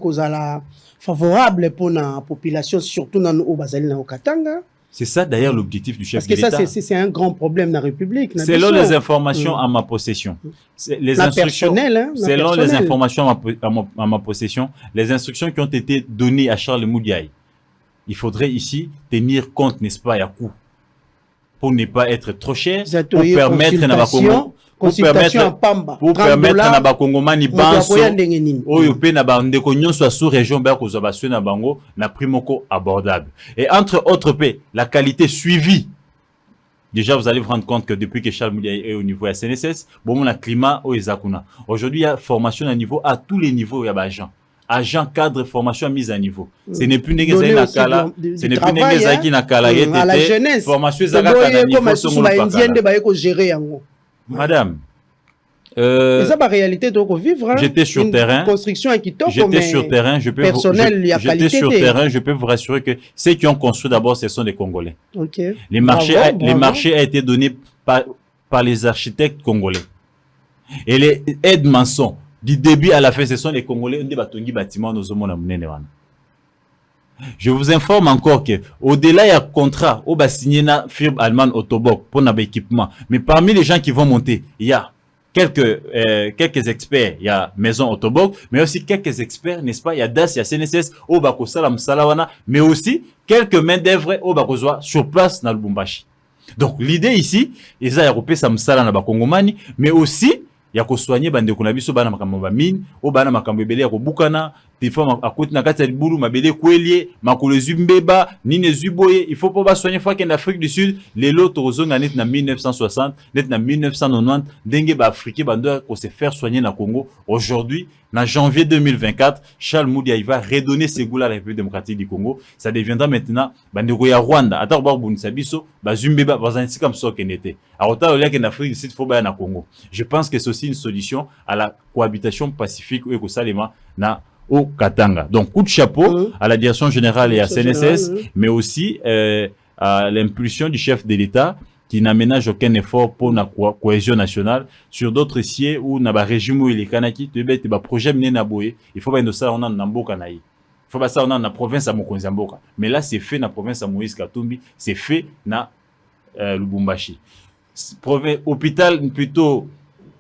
favorables pour la population, surtout dans nos Bazali au Katanga. C'est ça d'ailleurs l'objectif du chef de l'État. Parce que ça, c'est un grand problème dans la République. Selon les informations à ma possession, les instructions, selon les informations à ma possession, les instructions qui ont été données à Charles Moudiaï, il faudrait ici tenir compte, n'est-ce pas, à coup, pour ne pas être trop cher, pour permettre à Bakongo, pour permettre à Bakongomani banso, oyo pe na bandeko nyonso sous région ba ko zabaswe na bango na prix moko abordable. Et entre autres pe, la qualité suivie. Déjà, vous allez vous rendre compte que depuis que Charles Moudiaï est au niveau de la CNSS, bon, on a climat au Ezakuna. Aujourd'hui, il y a formation à niveau, à tous les niveaux, il y a agents. Agent, cadre, formation mise à niveau. Ce n'est plus Negezaki Nakala, ce n'est plus Negezaki Nakala, à la jeunesse. Formation Ezakana niveau. Madame, j'étais sur terrain. J'étais sur terrain. J'étais sur terrain. Je peux vous rassurer que ceux qui ont construit d'abord, ce sont des Congolais. Okay. Les marchés ont été donnés par les architectes congolais. Et les aides maçons, du début à la fin, ce sont les Congolais. Je vous informe encore que au-delà il y a contrat au signé na firme allemande Autoboc pour notre équipement. Mais parmi les gens qui vont monter, il y a quelques experts, il y a Maison Autoboc, mais aussi quelques experts, n'est-ce pas? Il y a DAS, il y a CNSS, au Bakosalam Salawana, mais aussi quelques mains d'œuvre au Bakozoa sur place dans le Lubumbashi. Donc l'idée ici, ils ont européen Samsala na Bakongomani, mais aussi il y a soigner bande kunabiso bana makambo ba mine, au bana makambo ebele ya kobukana, des fois à côté na kati ya libulu mabele kwelie, makolo zumbeba, nine zuboye, il faut pas soigner fois qu'en Afrique du Sud, les lots rozonga net na 1960, net na 1990, dengue ba africain bando ko se faire soigner na Congo. Aujourd'hui, en janvier 2024, Charles Moudiaï va redonner ses goûts à la République démocratique du Congo. Ça deviendra maintenant bandeko ya Rwanda. Ata ba bunisa biso, ba zumbeba bazanisi comme ça qu'en était. Arota olia qu'en Afrique du Sud faut ba na Congo. Je pense que c'est aussi une solution à la cohabitation pacifique ou écosalema na au Katanga. Donc, coup de chapeau à la direction générale et à CNSS, mais aussi à l'impulsion du chef de l'État qui n'aménage aucun effort pour la cohésion nationale sur d'autres sièges où na ba régime où il est kanaki, tu bête ba projet mené na boye, il faut pas nous ça on a namboka naï. Il faut pas ça on a na province à Mokonzamboka. Mais là c'est fait na province à Moïse Katumbi, c'est fait na Lubumbashi. Province hôpital plutôt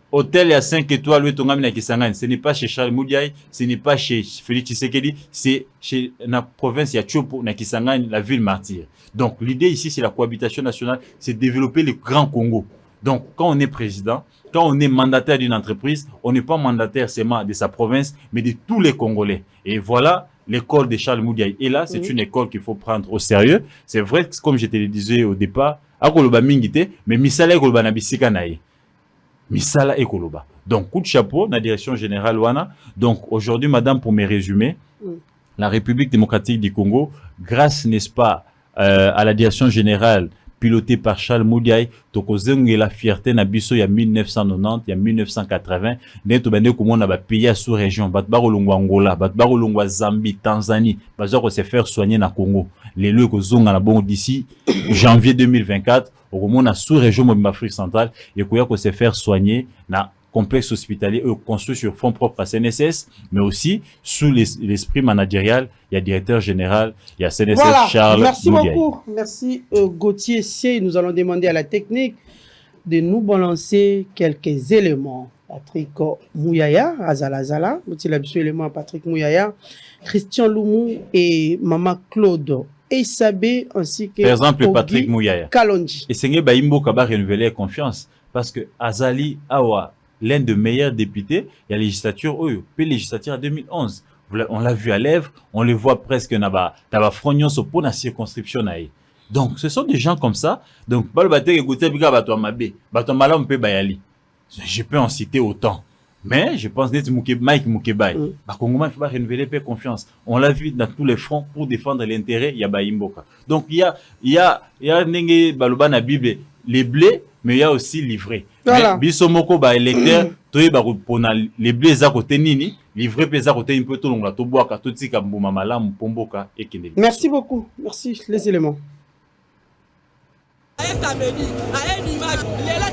hôtel à 5 étoiles, ce n'est pas chez Charles Moudiaï, ce n'est pas chez Félix Tshisekedi, c'est chez la province de Tchopo, la ville martyre. Donc l'idée ici, c'est la cohabitation nationale, c'est développer le Grand Congo. Donc quand on est président, quand on est mandataire d'une entreprise, on n'est pas mandataire seulement de sa province, mais de tous les Congolais. Et voilà l'école de Charles Moudiaï. Et là, c'est une école qu'il faut prendre au sérieux. C'est vrai, comme je te le disais au départ, mais misala koloba na bisika nae. Misala Ekoloba. Donc, coup de chapeau, dans la direction générale Wana. Donc, aujourd'hui, madame, pour mes résumés, la République démocratique du Congo, grâce, n'est-ce pas, à la direction générale pilotée par Charles Moudiaï, tokozenge la fierté na biso ya 1990, ya 1980, neto bande komo na ba pays sous région, batbaro longwa Angola, batbaro longwa Zambie, Tanzanie, bazoko se faire soigner na Congo. Les lieux kozonga na bon d'ici janvier 2024, au moment na sous région de Afrique centrale, et qu'on se faire soigner na complexe hospitalier construit sur fonds propres à CNSS, mais aussi sous l'esprit managérial, il y a directeur général, il y a CNSS voilà. Charles Merci Moudiaï. Beaucoup. Merci Gauthier C. Nous allons demander à la technique de nous balancer quelques éléments. Patrick Mouyaya, Azala, élément Patrick Mouyaya, Christian Loumou et Maman Claude Eissabé ainsi que par exemple Ogi Patrick Mouyaya Kalonji. Et c'est Baimbo Kaba renouveler confiance parce que Azali Awa, l'un des meilleurs députés, il y a la législature, puis législature en 2011. On l'a vu à l'œuvre, on le voit presque naba frognon so pour la circonscription naïe. Donc ce sont des gens comme ça. Donc je peux en citer autant. Mais je pense que Mike Moukebaï, Kongoma, il faut pas renouveler confiance. On l'a vu dans tous les fronts pour défendre l'intérêt, il y a Baimboka. Donc il y a Nenge Baluba na Bible, les blés, mais il y a aussi livré. Voilà. Bisomoko ba électeur, toi ba pona les blés za côté nini, livré pesa côté un peu tout longa to boaka to tika mbuma malamu pomboka et kende. Merci beaucoup. Merci les éléments. Samedi, à une image, il est là,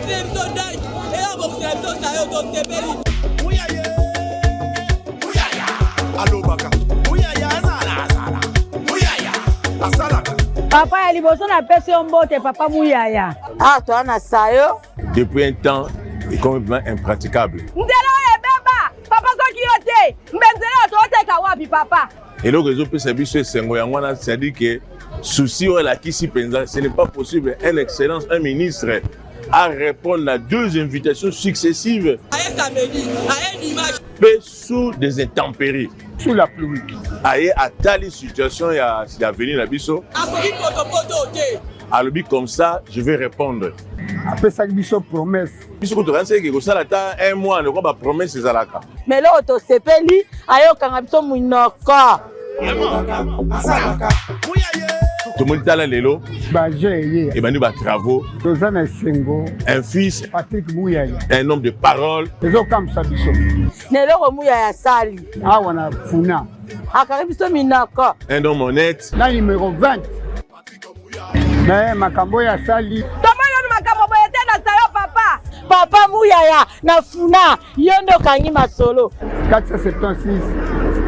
Papa ya liboso na pesi mbote papa muyaya. Ah, toi na sayo. Depuis un temps, est complètement impraticable. Ndelo ebeba, papa soki yote, mbenzelo tote ka wapi papa. Et donc les autres services sengo yangwana, c'est-à-dire que souci ou la kisi penza, ce n'est pas possible un excellence, un ministre à répondre à 2 invitations successives. Mais sous des intempéries. Sous la pluie. Aïe, à telle situation, il y a venir la biso. À l'objet comme ça, je vais répondre. Après ça, biso promesse. Biso ko to que ça là un mois, ne quoi promesse ezalaka. Mais là to sepeli, ayo kanga biso munoko. Tout le monde est là, Lélo. Et ben, nous, travaux. Un fils. Patrick Mouyaya. Un homme de parole. Nelo Mouyaya Sali. Ah, on a Funa. Akaribiso Minako. Un homme honnête. Là, numéro 20. Mais Makamboya Sali. Tomoyo Makamboya na sayo papa. Papa Mouyaya na Funa. Yondo kangi masolo. 476.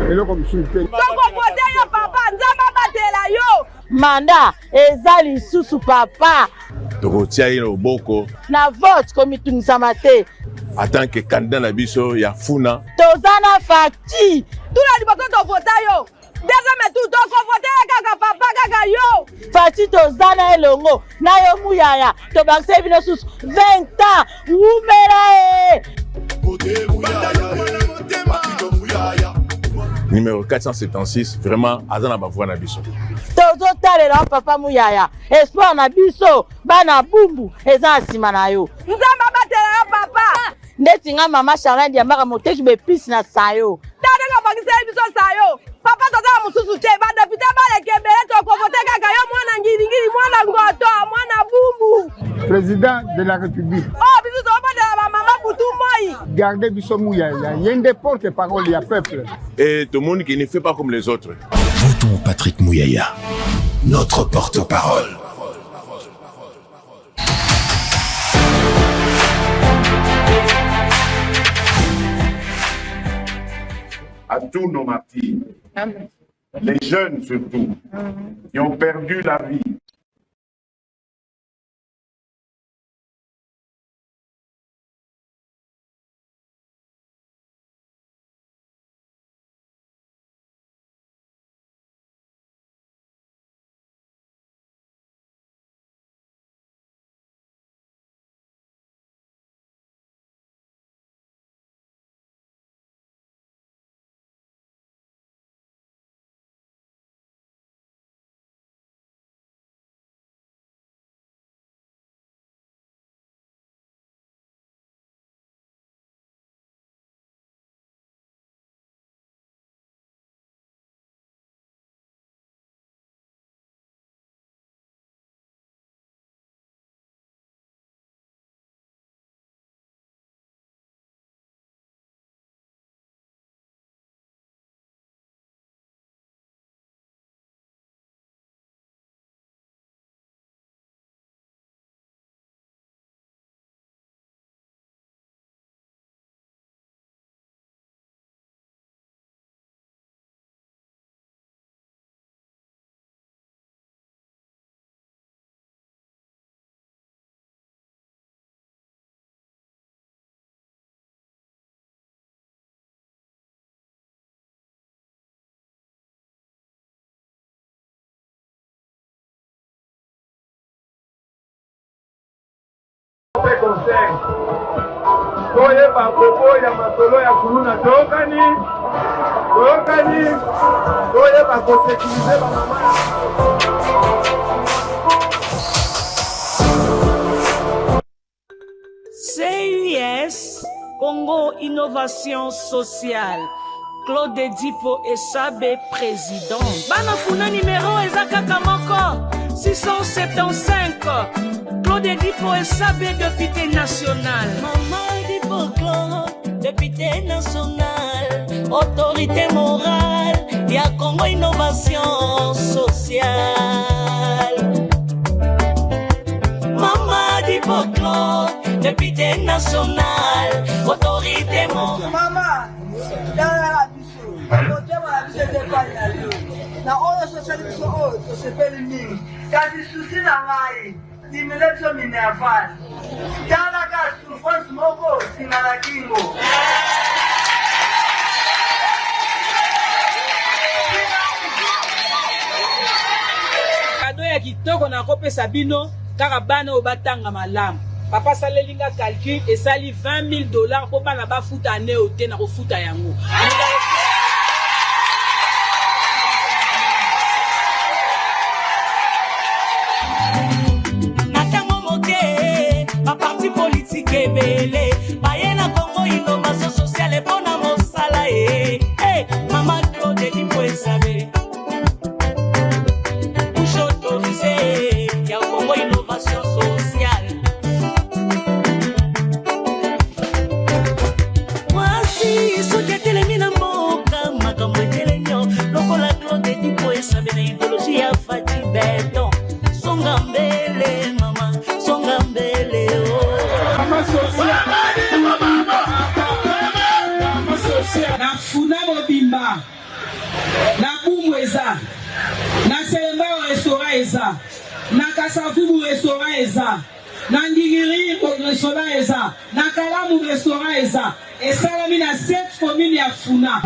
Et là, comme je suis papa, nzamba batela yo. Manda, ezali susu papa. Tokotia ino boko. Na vote komitungisa mate. En tant que candidat na biso ya Funa. Tozana fakti. Tula liboso to vota yo. Deuxième tour to ko voter kaka papa kaka yo. Fakti tozana elongo. Na yo muyaya. To bakse bino susu 20 ans. Umera Numéro 476, vraiment, Azana Bavoua Nabiso. Tozo talela papa muyaya. Espoir na biso, bana bumbu, eza sima na yo. Nzamba batela yo papa. Ndeti nga mama Charlene Diambaka moteji be pisi na sayo. Tade nga bakisa biso sayo. Papa toza mususu te, ba depute ba le kembele to ko voter kaka yo mwana ngiri mwana ngoto, mwana bumbu. Président de la République. Oh, biso to ba maman Boutou Moi. Gardez biso Mouyaya. Il y a une porte-parole, il y a peuple. Et tout le monde qui ne fait pas comme les autres. Votons Patrick Mouyaya, notre porte-parole. À tous nos martyrs, les jeunes surtout, qui ont perdu la vie. CIS, Congo Innovation Sociale. Claude Dipo Esabe, président. Banafuna numéro Ezaka Kamoko, 675. Claude Dipo Esabe, député national. Maman Dipo Claude, député national. Autorité morale, Y'a Congo Innovation Sociale. Maman Dipo Claude, député national, autorité morale. Maman, dans la biso, motema na biso ezepali na yo. Na oyo sosali biso oyo tosepeli mingi. Kasi susi na ngai, dimile biso minerval. Talaka souffrance moko singa na kingo. Kado ya kitoko na kopesa bino kaka bana obatanga malamu. Papa salelinga calcul esali $20,000 po bana bafuta ane ote na kofuta yango. Natango moke, ma parti politique ebele, baye na Congo innovation sociale pona mosala e. Hey, Mama Claude Limpo esabe. Bouche autorisée, ya Congo innovation sociale. Mwasi, soki telemi na mboka, makambo etelenyo, lokola Claude Limpo esabe na idéologie ya Fati Beton. Songa mbele mama, songa mbele oh. Mama social. Na funa mobimba, na bumweza, na selemba restaurant eza, na kasavubu restaurant eza, na ndigiri restaurant eza, na kalamu restaurant eza, esalami na 7 communes ya funa.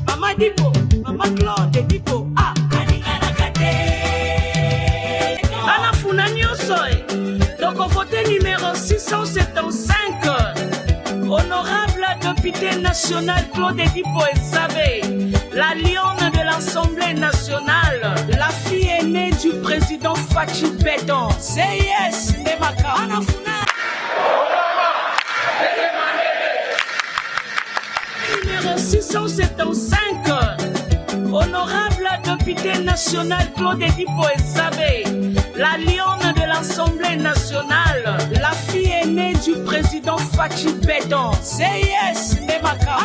Mama Dipo, Mama Claude Dipo, ah, Bana funa nyonso donc voté numéro 675, honorable député national Claude Dipo Esabe, la lionne de l'Assemblée nationale, la fille aînée du président Fachi Beton. C'est yes, Nemaka. Bana funa numéro 675, honorable député national Claude Dipo Esabe, la lionne de l'Assemblée nationale, la fille aînée du président Fachi Beton. C'est yes, Nemaka.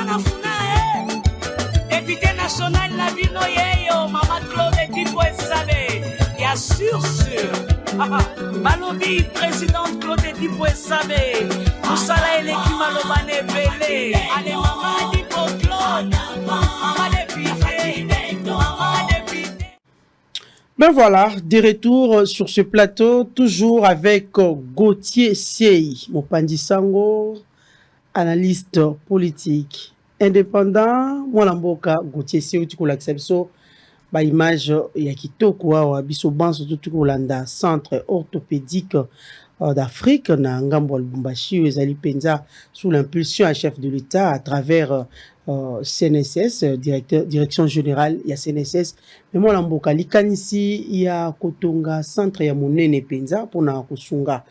Député national la bino yeyo, Mama Claude Dipo Esabe, bien sûr. Balobi, président Claude Dipo Esabe, Moussala Eleki Malobane Belé, allez Mama Dipo Claude, Mama député, Mama député. Ben voilà, de retour sur ce plateau, toujours avec Gauthier Sei, Mopandi Sango, analyste politique indépendant. Moi Mboka Gauthier Sei, tu l'acceptes. Ba image ya kitoko wa biso banso tout kolanda centre orthopédique d'Afrique na ngambo ya Lubumbashi ezali penza sous l'impulsion à chef de l'État à travers CNSS, direction générale ya CNSS. Mais moi Mboka likanisi ya kotonga centre ya monene penza pona kosunga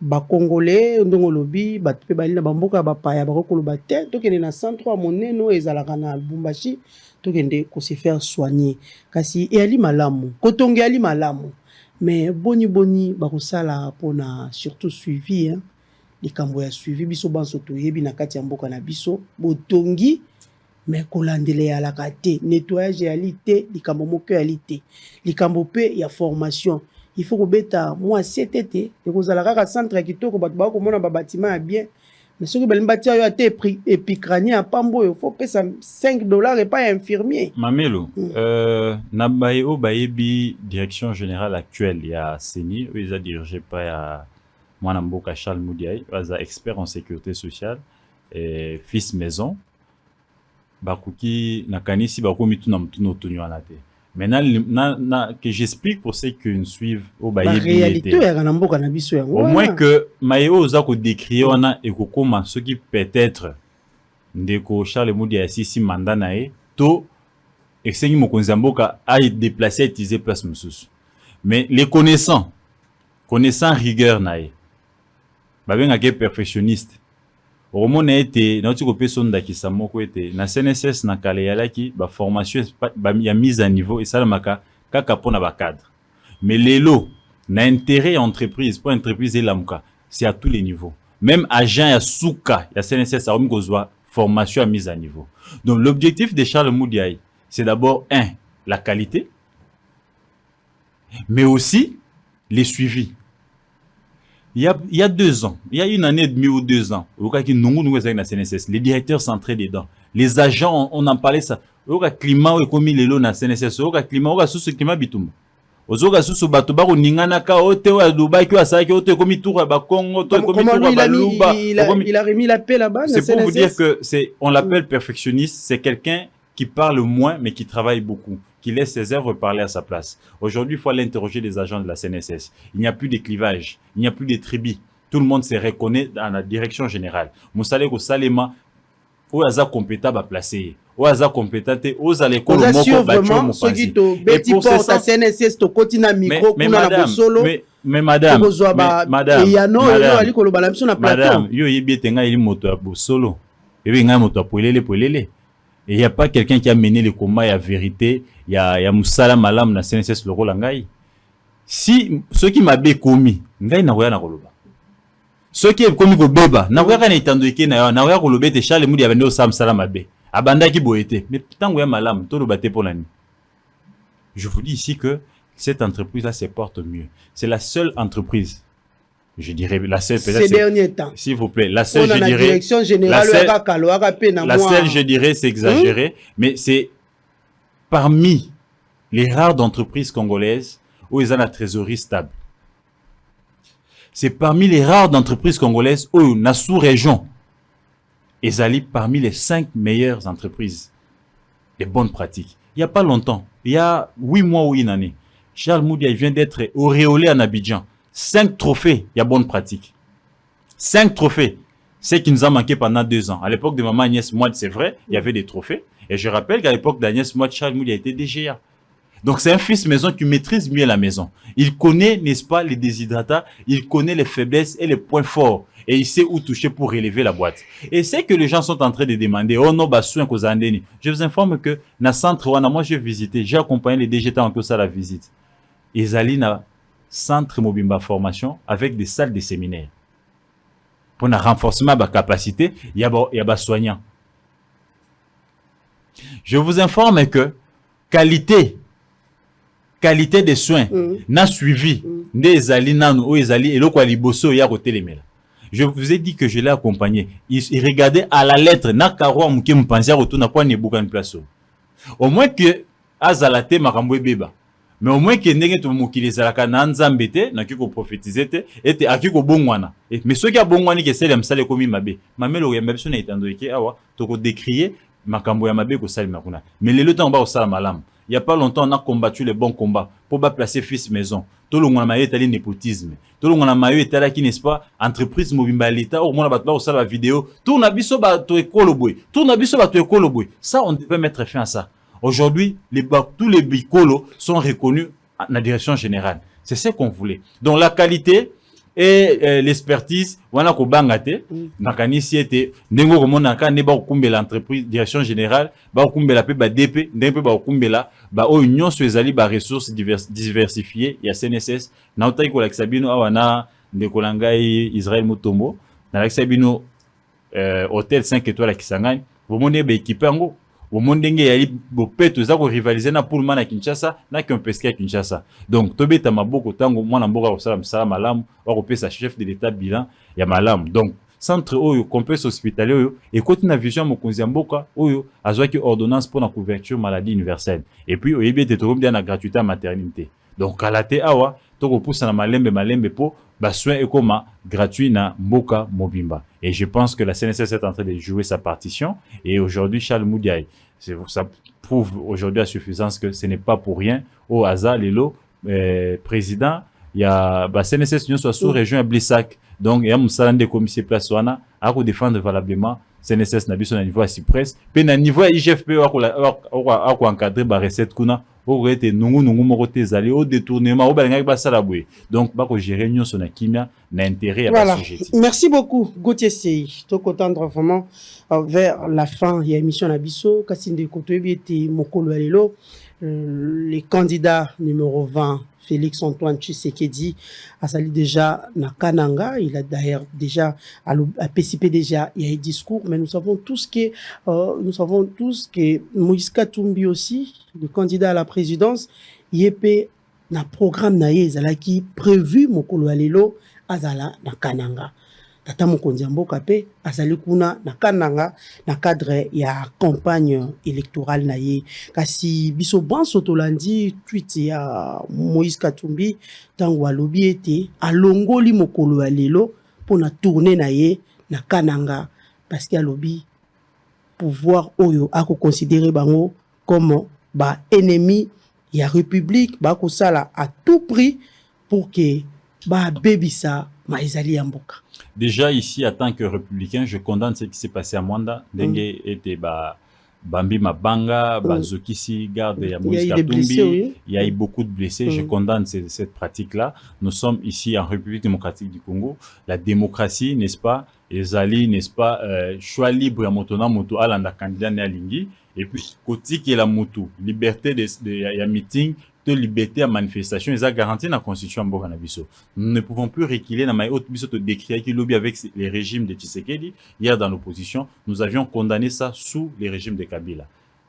ba congolais ndongo lobi ba pe balina bamboka ba paya ba kokoloba te tokene na centre ya monene ezalaka na Lubumbashi tokende ko se faire soigner kasi e ali malamu kotonge ali malamu mais boni bakosala pona surtout suivi hein likambo ya suivi biso banso toyebi na kati ya mboka na biso botongi mais kolandele ya la kate nettoyage ya lité likambo moko ya lité likambo pe ya formation il faut kobeta moi CTT et kozala kaka centre kitoko bato ba ko mona ba bâtiment ya bien Mais ce que Belimbati a été épicranier à Pambo, il faut payer $5 et pas un infirmier. Mamelo, Nabayo Bayebi, direction générale actuelle, il y a Seni, ils ont dirigé par Mwanamboka Charles Moudiaï, ils expert en sécurité sociale, et fils maison. Bakuki Nakanisi Bakomitu Namtuno Tonyo Anate. Maintenant, que j'explique pour ceux qui nous suivent au Bayebi. Au moins que Maïo Zako décrit, on a et comment ce qui peut-être Ndeko Charles Moudi a si mandat nae, to et c'est mon Konzamboka a déplacé et utilisé place Moussous. Mais les connaissants rigueur nae, babenga ke perfectionniste. Au moment été, notre personne qui samoko était na CNSS na Kaleyalaki, ba formation ba mise à niveau et ça le maka kaka pona ba cadre. Mais les lots na intérêt entreprise pour entreprise et l'amka, c'est à tous les niveaux. Même agent ya souka ya CNSS a omi kozwa formation à mise à niveau. Donc l'objectif de Charles Moudiaï, c'est d'abord la qualité, mais aussi les suivis. Il y a 2 ans, il y a une année et demie ou 2 ans, les directeurs centrés dedans, les agents, on en parlait ça. Le climat est comme il est là dans CNSS, le climat est sous ce climat bitumba. Ozoga sous bato bako ningana ka ote wa Dubai ki asaki ote komi tour ba Congo to komi tour ba Luba. Il a remis la paix là-bas. C'est pour vous dire que on l'appelle perfectionniste, c'est quelqu'un qui parle moins mais qui travaille beaucoup, qui laisse ses œuvres parler à sa place. Aujourd'hui, il faut aller interroger les agents de la CNSS. Il n'y a plus de clivage, il n'y a plus de tribus. Tout le monde se reconnaît dans la direction générale. Moussale ko salema o aza compétent à placer. O aza compétent o za l'école moko bacho mo panzi. Et pour ça CNSS to kotina micro kuna na solo. Mais madame, yo yebetenga ili moto ya solo. Ebe nga moto polele. Et il n'y a pas quelqu'un qui a mené le combat, il y a vérité, il y a Moussala Malam na CNSS le rôle ngai. Si ceux qui m'ont commis, ngai na roya na koloba. Ceux qui ont commis ko beba, na roya kana itandoike na roya koloba te Charles Moudi abende o Sam Salam abe. Abanda ki boyete. Mais tango ya malam, to lo bate pour l'année. Je vous dis ici que cette entreprise-là se porte mieux. C'est la seule entreprise. Je dirais la seule peut-être ces derniers temps. S'il vous plaît, la seule je dirais direction générale la seule je dirais c'est exagéré, mais c'est parmi les rares d'entreprises congolaises où ils ont la trésorerie stable. C'est parmi les rares d'entreprises congolaises où na sous-région ils allaient parmi les 5 meilleures entreprises des bonnes pratiques. Il y a pas longtemps, il y a 8 mois ou une année, Charles Moudia vient d'être auréolé en Abidjan. 5 trophées, il y a bonne pratique. 5 trophées. C'est qui nous a manqué pendant 2 ans. À l'époque de maman Agnès Moite, c'est vrai, il y avait des trophées. Et je rappelle qu'à l'époque d'Agnès Moite, Charles Moudi a été DGA. Donc c'est un fils maison qui maîtrise mieux la maison. Il connaît, n'est-ce pas, les déshydratats, il connaît les faiblesses et les points forts. Et il sait où toucher pour relever la boîte. Et c'est que les gens sont en train de demander, oh non, bah, soin qu'aux Andéni. Je vous informe que, dans le centre, moi j'ai visité, j'ai accompagné les DGTA en ça la visite. Ils allaient dans centre Mobimba formation avec des salles de séminaire. Pour un renforcement de la capacité, il y a des soignants. Je vous informe que qualité des soins n'a suivi des alinans ou des alliés et le qualiboso y a rotélémel. Je vous ai dit que je l'ai accompagné. Il regardait à la lettre na karo muke mpanzi retourna kwa nebuka ni place. Au moins que azalate makambo beba. Mais au moins que ndenge to mukili zalaka na nzambe te na kiko prophétiser te et akiko bongwana. Mais ceux qui a bongwani ke sele msale komi mabe. Mamelo ya mbeso na itando eke awa to ko décrier makambo ya mabe ko sale makuna. Mais le temps ba ko sala malam. Il y a pas longtemps on a combattu les bons combats pour pas placer fils maison. Tout le monde a maillot étalé népotisme. Tout le monde a maillot étalé qui n'est-ce pas entreprise mobimba l'état au moins ba sala vidéo. Tout na biso ba to ekolo boy. Tout na biso ba to ekolo boy. Ça on peut mettre fin à ça. Aujourd'hui, tous les bicolos sont reconnus à la direction générale. C'est ce qu'on voulait. Donc la qualité et l'expertise, voilà ko bangate, nakanisi était ndengo ko monaka ne ba kumbela l'entreprise direction générale, ba kumbela pe ba DP, ndempe ba kumbela ba o union sur ezali ba ressources diversifiées, il y a CNSS, na otai ko laksabino awana ndekolangai Israël Mutombo, na laksabino hôtel 5 étoiles à Kisangani, vous monez ba équipe ngo au monde ndenge yali bopeto za ko rivaliser na Pullman na Kinshasa na Kempesque à Kinshasa. Donc tobeta maboko tango mwana mboka ko sala malamu wa ko pesa chef de l'état bilan ya malamu. Donc centre oyo complexe hospitalier oyo et côté na vision mokonzi mboka oyo azwaki ordonnance pour la couverture maladie universelle et puis oyebi ete tokomi na gratuité à maternité donc kalate awa toko poussa na malembe po ba soin ekoma gratuit na mboka mobimba et je pense que la CNSS est en train de jouer sa partition et aujourd'hui Charles Moudiaye ça prouve aujourd'hui à suffisance que ce n'est pas pour rien au hasard lelo président il y a ba CNSS nyonso sous région ya Blissac donc il y a musala de commissaire place wana a ko défendre valablement CNSS na biso na niveau ya Cypress pe na niveau ya IGFP a ko encadrer ba recette kuna o rete nungu moko te zali au détournement o balengaki ba sala boye donc ba ko gérer nyonso na kimia na intérêt ya ba société. Merci beaucoup Gauthier Sey to kotendre vraiment vers la fin ya émission na biso kasi ndeko toyebi ete mokolo ya lelo les candidats numéro 20 Félix Antoine Tshisekedi a sali déjà na Kananga, il a d'ailleurs déjà à PCP déjà il y a un discours, mais nous savons tous que Moïse Katumbi aussi, le candidat à la présidence, yepé na programme na yezala qui prévu mokolo alelo azala na Kananga. Tata mokonzi mboka pe azali kuna na Kananga na cadre ya campagne électorale na ye kasi biso banso tolandi tweet ya Moïse Katumbi tango alobi ete alongoli mokolo ya lelo pona tourner na ye na Kananga parce que alobi pouvoir oyo ako considérer bango comme ba ennemi ya république ba ko sala à tout prix pour que ba bebisa maizali ya mboka. Déjà ici, en tant que républicain, je condamne ce qui s'est passé à Mwanda. Dengue était Bambi Mabanga, Bazokisi, garde ya Moïse Katumbi. Il y a eu beaucoup de blessés. Je condamne cette pratique-là. Nous sommes ici en République démocratique du Congo. La démocratie, n'est-ce pas, Ezali, n'est-ce pas, choix libre à Motona, Moto Alanda candidat Néalingi. Et puis, côté qui est la Moto, liberté de meeting, de liberté à manifestation, ils ont garanti la constitution Mboka na biso. Nous ne pouvons plus reculer dans ma haute biso de décrire qui lobby avec les régimes de Tshisekedi. Hier dans l'opposition, nous avions condamné ça sous les régimes de Kabila.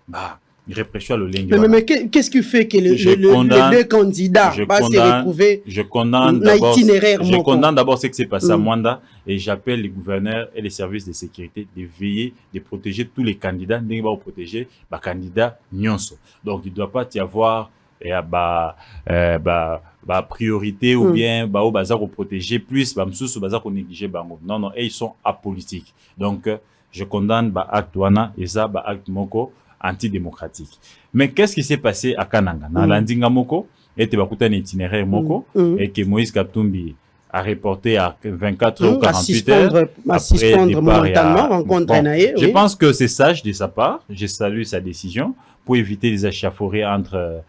Bah, répression le lingue. Mais qu'est-ce qui fait que les deux candidats se retrouver l'itinéraire? Je condamne d'abord ce qui s'est passé à Mwanda et j'appelle les gouverneurs et les services de sécurité de veiller, de protéger tous les candidats, de protéger les candidats nyonso. Donc il ne doit pas y avoir priorité ou bien au bazar protéger plus msusu bazar négliger bango. Non, et ils sont apolitiques. Donc je condamne acte wana et ça acte moko antidémocratique. Mais qu'est-ce qui s'est passé à Kananga? Na landinga moko était bakuta itinéraire moko et que Moïse Katumbi a reporté à 24 ou 48 heures après départ. Je pense que c'est sage de sa part. Je salue sa décision pour éviter les échauffourées entre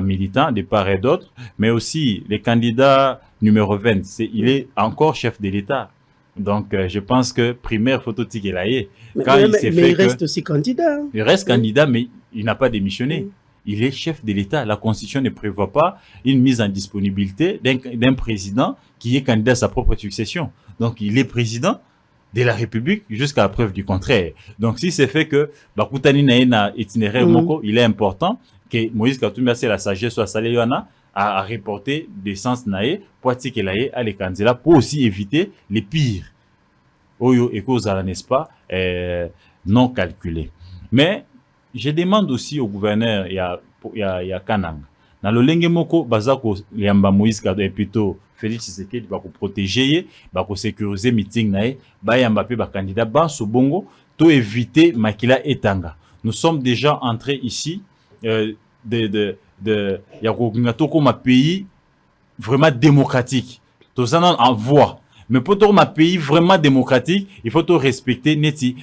militants de part et d'autre, mais aussi les candidats numéro 20, il est encore chef de l'État. Donc, je pense que primaire photo Tikelaye, quand il s'est fait mais il reste aussi candidat. Il reste candidat, mais il n'a pas démissionné. Il est chef de l'État. La Constitution ne prévoit pas une mise en disponibilité d'un président qui est candidat à sa propre succession. Donc, il est président de la République jusqu'à la preuve du contraire. Donc, si c'est fait que Bakutani na itinéraire moko, il est important que Moïse Katumbi, c'est la sagesse soit Saléana à reporter des sens naé pour attirer à les candidats pour aussi éviter les pires. Oyo et cause n'est-ce pas, non calculés. Mais je demande aussi au gouverneur, il y a Kananga. Dans le lenge moko bazako liamba Moïse Katumbi plutôt Félix Tshisekedi va protéger, va sécuriser meeting naé, ba yamba pe ba candidat ba so bongo to éviter makila etanga. Nous sommes déjà entrés ici comme un pays vraiment démocratique. Tous en voix. Mais pour tout un pays vraiment démocratique, il faut tout respecter neti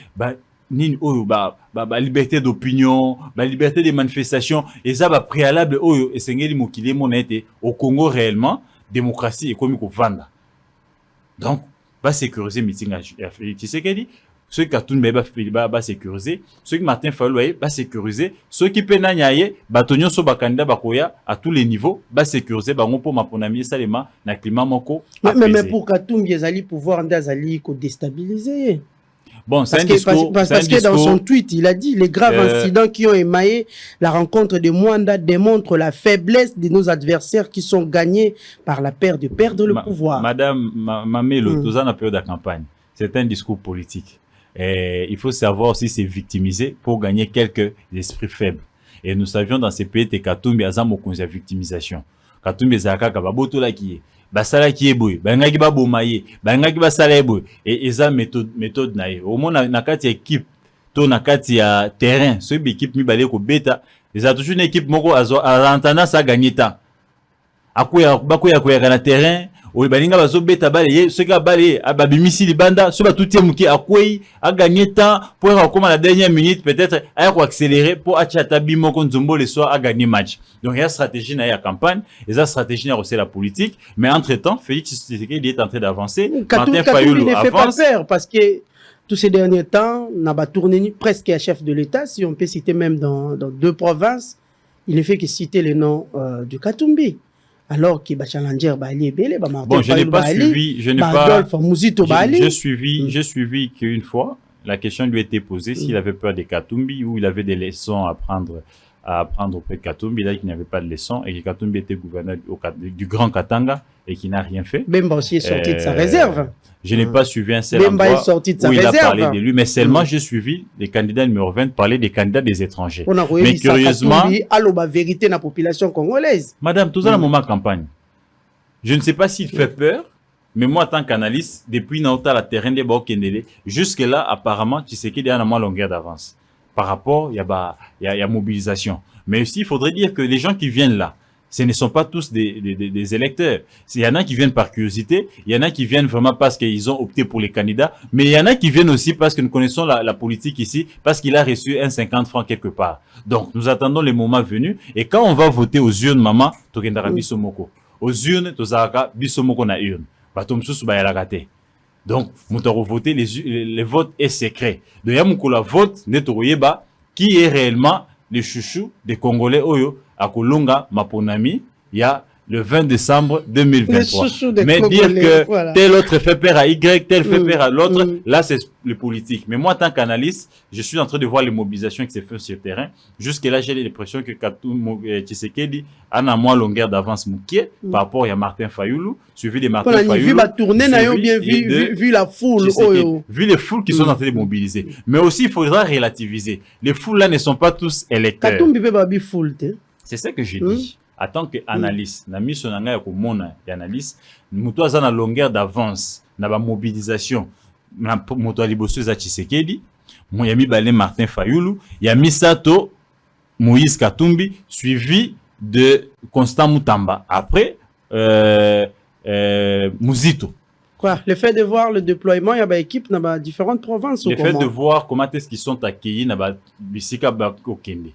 liberté d'opinion, liberté de manifestation et ça préalable et sengeli mokili monete au Congo réellement démocratie et comme vanda. Donc va sécuriser meeting à Félix Tshisekedi. Ceux qui ont sécurisé, ceux qui Martin Fayulu va sécuriser, ceux qui penanyaye, batonyo so bakanda bakoya à tous les niveaux, va sécuriser bango pour ma ponami salema na climat moko. Mais pour Katumbi ezali pouvoir ndazali ko déstabiliser. Bon, c'est un Parce discours. parce que dans son tweet, il a dit les graves incidents qui ont émaillé la rencontre de Mwanda démontrent la faiblesse de nos adversaires qui sont gagnés par la peur de perdre le pouvoir. Madame Mamelo, tous en période de campagne, c'est un discours politique. Et il faut savoir aussi se victimiser pour gagner quelques esprits faibles. Et nous savions dans ces pays que Katumbi a une victimisation. Katumbi Zaka Kababoto la qui est. Basala qui est boy, bangaki ba bomaye, bangaki ba sala boy. Et eza méthode nae. Au moins na kati équipe, to na kati ya terrain, ce équipe mi balé ko beta, ils a toujours une équipe moko a tendance à gagner temps. Akoya bakoya koya na terrain, o balinga bazo beta balé, ce gars balé ababimisi libanda, so ba toutie muki akoyi a gagner temps pour comme à la dernière minute peut-être à accélérer pour achata bimoko nzombo le soir à gagner match. Donc il y a stratégie na ya campagne, il y a stratégie na aussi la politique, mais entre-temps Félix Tshisekedi est en train d'avancer. Martin Fayulu ne fait pas peur parce que tous ces derniers temps, n'a pas tourné presque à chef de l'État, si on peut citer même dans 2 provinces, il ne fait que citer le nom du Katumbi. Alors que Challenger Bali est belé, bon, je n'ai pas suivi, j'ai suivi qu'une fois, la question lui a été posée s'il avait peur des Katumbi ou il avait des leçons à prendre auprès de Katumbi, là, qu'il n'y avait pas de leçons et que Katumbi était gouverneur du Grand Katanga et qui n'a rien fait. Bemba aussi est sorti de sa réserve. Je n'ai pas suivi un seul endroit où il a parlé de lui, mais seulement j'ai suivi les candidats numéro 20 parler des candidats des étrangers. Mais curieusement, la vérité de la population congolaise. Madame, tout ça dans moment campagne. Je ne sais pas s'il fait peur, mais moi, en tant qu'analyste, depuis Naota, la terrain des Bokendele, jusque-là, apparemment, tu sais qu'il y a une moins longueur d'avance. Par rapport, il y a mobilisation. Mais aussi, il faudrait dire que les gens qui viennent là, ce ne sont pas tous des électeurs. Il y en a qui viennent par curiosité, il y en a qui viennent vraiment parce qu'ils ont opté pour les candidats, mais il y en a qui viennent aussi parce que nous connaissons la politique ici, parce qu'il a reçu un 50 francs quelque part. Donc, nous attendons les moments venus, et quand on va voter aux urnes, maman, tokendara bisomoko. Aux urnes, tozaka bisomoko na urne. Batomsusu bayalagate. Donc, nous avons voté, les votes est secret. Donc, Yamoukoula vote, netoroyeba, qui est réellement le chouchou des Congolais Oyo, à Kolonga, Maponami, il y a le 20 décembre 2023. Mais dire que voilà, tel autre fait peur à Y, tel fait peur à l'autre, là c'est le politique. Mais moi, en tant qu'analyste, je suis en train de voir les mobilisations qui se font sur le terrain. Jusque là, j'ai l'impression que Tshisekedi a une moins longueur d'avance par rapport à Martin Fayulu, suivi de Martin Fayulu. Vu la foule. Vu les foules qui sont en train de mobiliser. Mais aussi, il faudra relativiser. Les foules là ne sont pas tous électeurs. C'est ça que j'ai dit. En tant qu'analyste, na mission nanga ko mona analyste, muto aza na longueur d'avance, na ba mobilisation, na muto liboso za Tshisekedi, mo yami balé Martin Fayulu, yami Sato Moïse Katumbi suivi de Constant Mutamba. Après Muzito. Quoi, le fait de voir le déploiement, il y a équipe dans différentes provinces. Le fait de voir comment est-ce qu'ils sont accueillis na ba bisika ba okende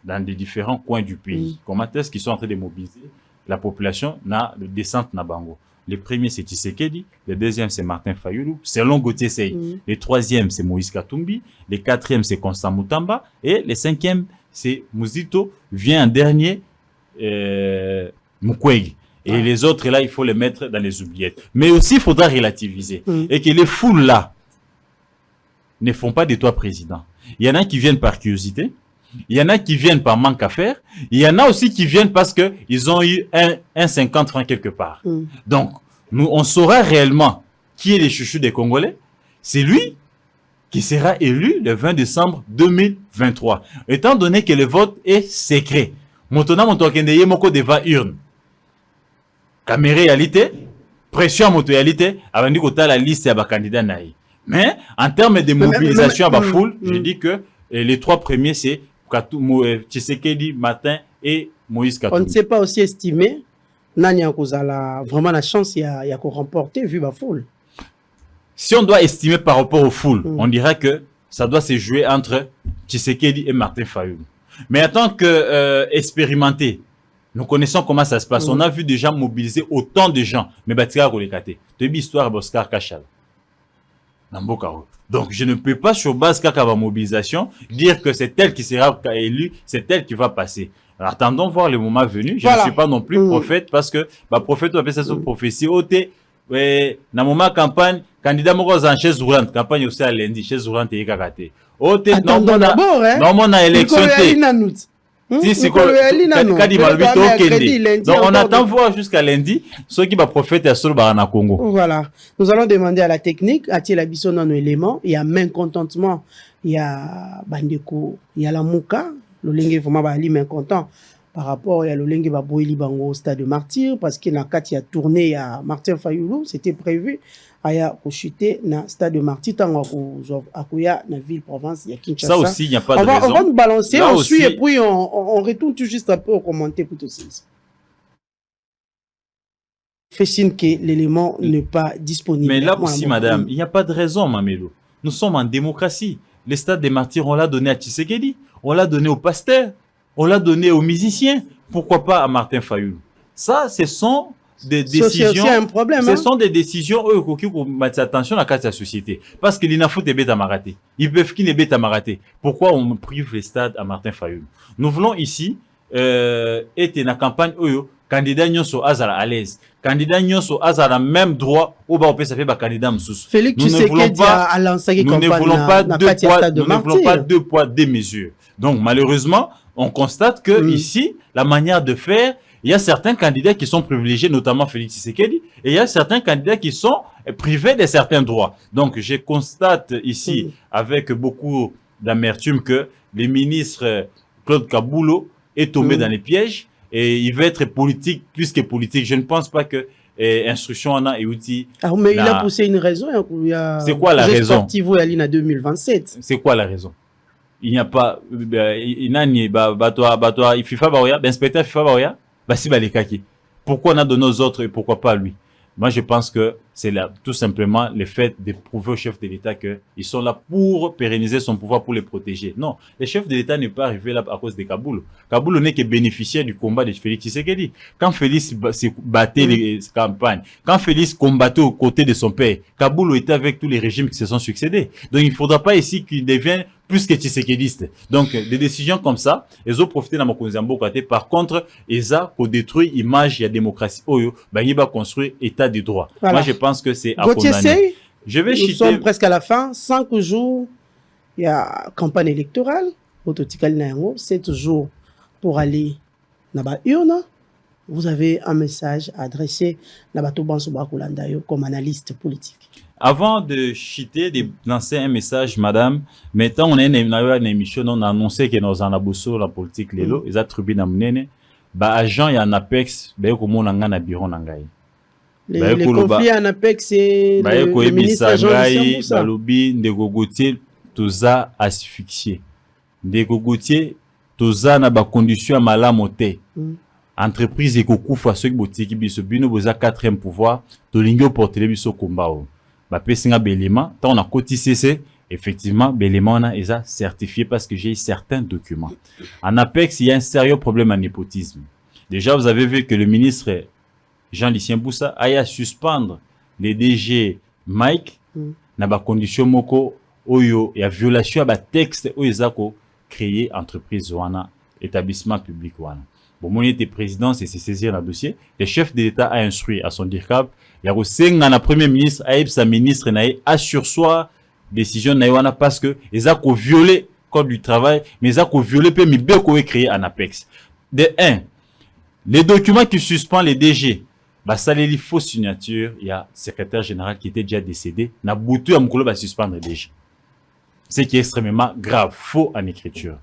dans des différents coins du pays. Comment est-ce qu'ils sont en train de mobiliser la population na de descente na bango. Le premier c'est Tshisekedi, le deuxième c'est Martin Fayulu, selon Gauthier Sey. Le troisième c'est Moïse Katumbi, le quatrième c'est Constant Mutamba et le cinquième c'est Muzito, vient en dernier Mukwege. Et les autres là, il faut les mettre dans les oubliettes. Mais aussi il faudra relativiser et que les foules là ne font pas de toi président. Il y en a qui viennent par curiosité. Il y en a qui viennent par manque à faire. Il y en a aussi qui viennent parce que ils ont eu un 50 francs quelque part. Donc, nous, on saura réellement qui est le chouchou des Congolais. C'est lui qui sera élu le 20 décembre 2023. Étant donné que le vote est secret. Maintenant, mon tokendeye moko devant urne. Caméra réalité, pression à réalité, avant de côté la liste à candidat naï. Mais, en termes de mobilisation à la foule, je dis que les 3 premiers, c'est Tshisekedi, Martin et Moïse Katumbi. On ne sait pas aussi estimer Nani Akozala vraiment la chance il y a qu'on remporter vu la foule. Si on doit estimer par rapport aux foules, on dirait que ça doit se jouer entre Tshisekedi et Martin Fayulu. Mais en tant que expérimenté, nous connaissons comment ça se passe. On a vu déjà mobiliser autant de gens. Mais Batika Kolekate, tu as une histoire d'Oscar Kachal. Donc, je ne peux pas, sur base de mobilisation, dire que c'est elle qui sera élue, c'est elle qui va passer. Alors, attendons voir le moment venu. Je ne suis pas non plus prophète parce que, prophète, on appelle ça son prophétie. ouais, na moment campagne, candidat moko en chaise roulante, campagne aussi à lundi, chaise roulante et kakaté. Oh, attendons d'abord, hein. Non, mon élection. Si, c'est quoi? Donc, on attend voir jusqu'à lundi ceux qui va profiter à Solbara Congo. Voilà. Nous allons demander à la technique, à-t-il la bisson dans nos éléments? Il y a mécontentement, il y a Bandeko, il y a la Mouka, le lingue vraiment bali mécontent par rapport à le lingue baboili bango au stade de Martyr, parce qu'il y a tourné à Martin Fayoulou, c'était prévu. Aya chuter na stade de Martyr tango akuya na ville province ya Kinshasa. Ça aussi il n'y a pas de raison. On va nous balancer, là on aussi, suit et puis on retourne tout juste un peu au commentaire pour tout ça. Fait signe que l'élément n'est pas disponible. Mais là aussi madame, il n'y a pas de raison Mamelo. Nous sommes en démocratie. Le stade des Martyrs, on l'a donné à Tshisekedi, on l'a donné aux pasteurs, on l'a donné aux musiciens. Pourquoi pas à Martin Fayoulou? Ça, ce sont des décisions. Un problème, ce sont des décisions qui mettent attention à la société. Parce qu'il n'a faut des bêtes à marater. Ils peuvent qui les bêtes à marater. Pourquoi on prive les stades à Martin Fayoulou? Nous voulons ici être dans la campagne candidat nyonso azala à l'aise. Candidat nyonso azala même droit au bas ça fait candidat msous. Félix Tshisekedi a lancé nous ne voulons pas deux poids, deux mesures. Donc malheureusement, on constate que ici, la manière de faire, il y a certains candidats qui sont privilégiés, notamment Félix Tshisekedi, et il y a certains candidats qui sont privés de certains droits. Donc, je constate ici, avec beaucoup d'amertume, que le ministre Claude Kaboulo est tombé dans les pièges, et il veut être politique plus que politique. Je ne pense pas que instruction en a et outils. Mais il a poussé une raison. C'est quoi la raison? 2027. C'est quoi la raison? Il n'y a pas, il FIFA Baoya, l'inspecteur FIFA Baoya, si Balikaki. Pourquoi on a donné aux autres et pourquoi pas lui? Moi, je pense que c'est là, tout simplement le fait de prouver au chef de l'État qu'ils sont là pour pérenniser son pouvoir, pour les protéger. Non, le chef de l'État n'est pas arrivé là à cause de Kaboul. Kaboul n'est que bénéficiaire du combat de Félix Tshisekedi. Quand Félix battait les campagnes, quand Félix combattait aux côtés de son père, Kaboul était avec tous les régimes qui se sont succédés. Donc, il ne faudra pas ici qu'il devienne plus que Tshisekediste. Donc, des décisions comme ça, ils ont profité dans mon côté. Par contre, ils ont détruit l'image de la démocratie. Ils vont construire État de droit. Voilà. Moi, je pense que c'est à condamner. Je vais Nous sommes presque à la fin. 5 jours, il y a campagne électorale. 7 jours pour aller dans la urne. Vous avez un message à adresser comme analyste politique. Avant de chiter, de lancer un message, madame, maintenant on a une émission, on a annoncé que nous en avons la politique, ils ont attribué dans le agent et en Apex, comment on a un bureau nangai. Les conflits en Apex, c'est le ministre Jean-Lucien Boussa. Balobi, Ndeko Gauthier, toza asphyxié. Ndeko Gauthier, toza na ba condition malamote. Entreprise ekokufa ceux qui botiki biso bino boza 4e pouvoir, to lingyo porter biso combat. Ba pesinga belema, tant on a cotisé, effectivement, belema on a eza certifié parce que j'ai certains documents. En Apex, il y a un sérieux problème en népotisme. Déjà, vous avez vu que le ministre Jean-Lucien Boussa a suspendre les DG Mike na ba condition moko oyo ya violation à ba texte oyo ezako créer entreprise wana établissement public wana. Bon, mon était président, c'est saisir le dossier. Le chef de l'État a instruit à son DIRCAB. Il y a aussi un premier ministre, sa ministre, a sursoir décision naïwana parce que ils ont violé le code du travail, mais ils ont violé le MIBE qu'on a créé en Apex. De 1, les documents qui suspendent les DG, ça les fausse signature, il y a secrétaire général qui était déjà décédé, n'a boutu à Mkolo va suspendre les DG. Ce qui est extrêmement grave, faux en écriture.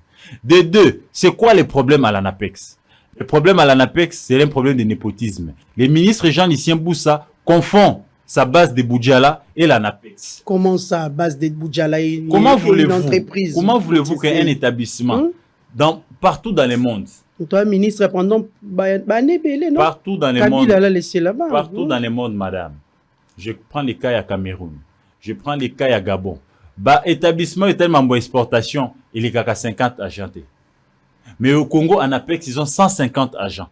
De 2, c'est quoi les problèmes à l'ANAPEX? Le problème à l'ANAPEX, c'est un problème de népotisme. Le ministre Jean-Lucien Boussa confond sa base de Boudjala et l'ANAPEX. Comment ça, base de Boudjala et une entreprise? Comment voulez-vous qu'un établissement, partout dans le monde, toi, ministre, pendant partout dans le monde, partout dans le monde, madame, je prends les cas à Cameroun, je prends les cas à Gabon, établissement est tellement bon exportation, il est qu'à 50 agents. Mais au Congo, en Apex, ils ont 150 agents.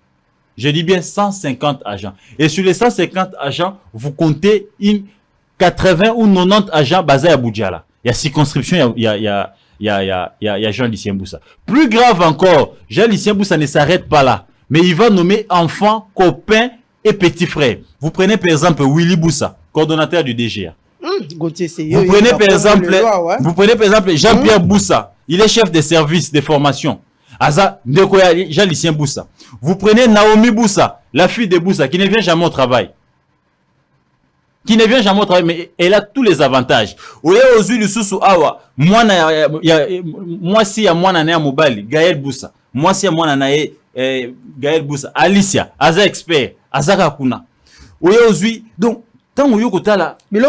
Je dis bien 150 agents. Et sur les 150 agents, vous comptez 80 ou 90 agents basés à Boudjala. Il y a circonscription, il y a Jean-Lucien Boussa. Plus grave encore, Jean-Lucien Boussa ne s'arrête pas là. Mais il va nommer enfant, copain et petit frère. Vous prenez par exemple Willy Boussa, coordonnateur du DGA. Vous prenez par exemple, Jean-Pierre Boussa, il est chef des services de formation. Jean-Lucien Boussa. Vous prenez Naomi Boussa, la fille de Boussa, qui ne vient jamais au travail. Mais elle a tous les avantages. Moi si à moi nana mobile, Gaël Boussa. Moi si à moi nana Gaël Boussa, Alicia, Aza expert, Azaka Kuna. Donc tant que vous là, mais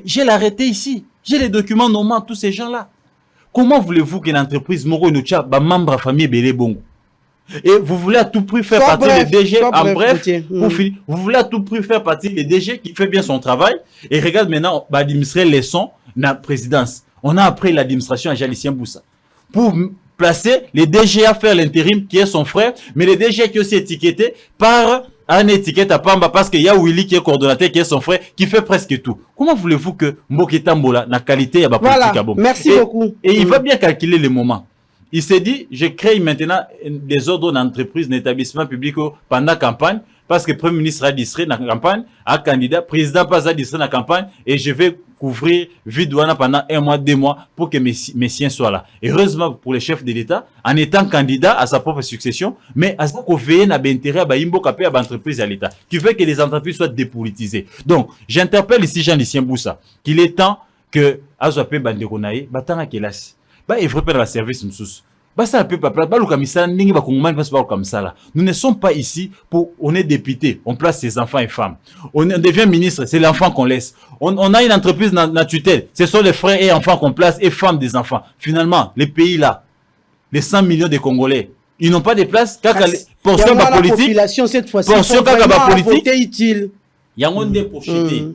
j'ai l'arrêté ici. J'ai les documents normaux tous ces gens-là. Comment voulez-vous qu'une entreprise moro nous tcha ba membre famille belé bongo? Et vous voulez à tout prix faire partie des DG, en bref, pour finir, vous voulez à tout prix faire partie des DG qui fait bien son travail. Et regarde maintenant, administrer les sons dans la présidence. On a appris l'administration à Jalicien Boussa. Pour placer les DG à faire l'intérim qui est son frère, mais les DG qui est aussi étiqueté par un étiquette à Pamba parce qu'il y a Willy qui est coordonnateur, qui est son frère, qui fait presque tout. Comment voulez-vous que Mboketa Mbola, la qualité, il y a politique à bon. Merci beaucoup. Et il va bien calculer les moments. Il s'est dit, je crée maintenant des ordres d'entreprise, d'établissement public pendant la campagne, parce que le Premier ministre a distrait dans la campagne, un candidat, président pas a distrait dans la campagne, et je vais couvrir Vidouana pendant 1 mois, 2 mois, pour que mes siens soient là. Et heureusement pour les chefs de l'État, en étant candidat à sa propre succession, mais à ce qu'on veille à l'intérêt à Imbo Kapé à l'entreprise à l'État, qui fait que les entreprises soient dépolitisées. Donc, j'interpelle ici Jean-Lucien Boussa, qu'il est temps que Azopé Banderonaye, Batanga Kelas, il faut faire la service msous. Nous ne sommes pas ici pour, on est député, on place ses enfants et femmes. On devient ministre, c'est l'enfant qu'on laisse. On a une entreprise dans la tutelle, ce sont les frères et enfants qu'on place et femmes des enfants. Finalement, les pays là, les 100 millions de Congolais, ils n'ont pas de place. Portion de politique, portion de politique, il y a un monde pour chuter.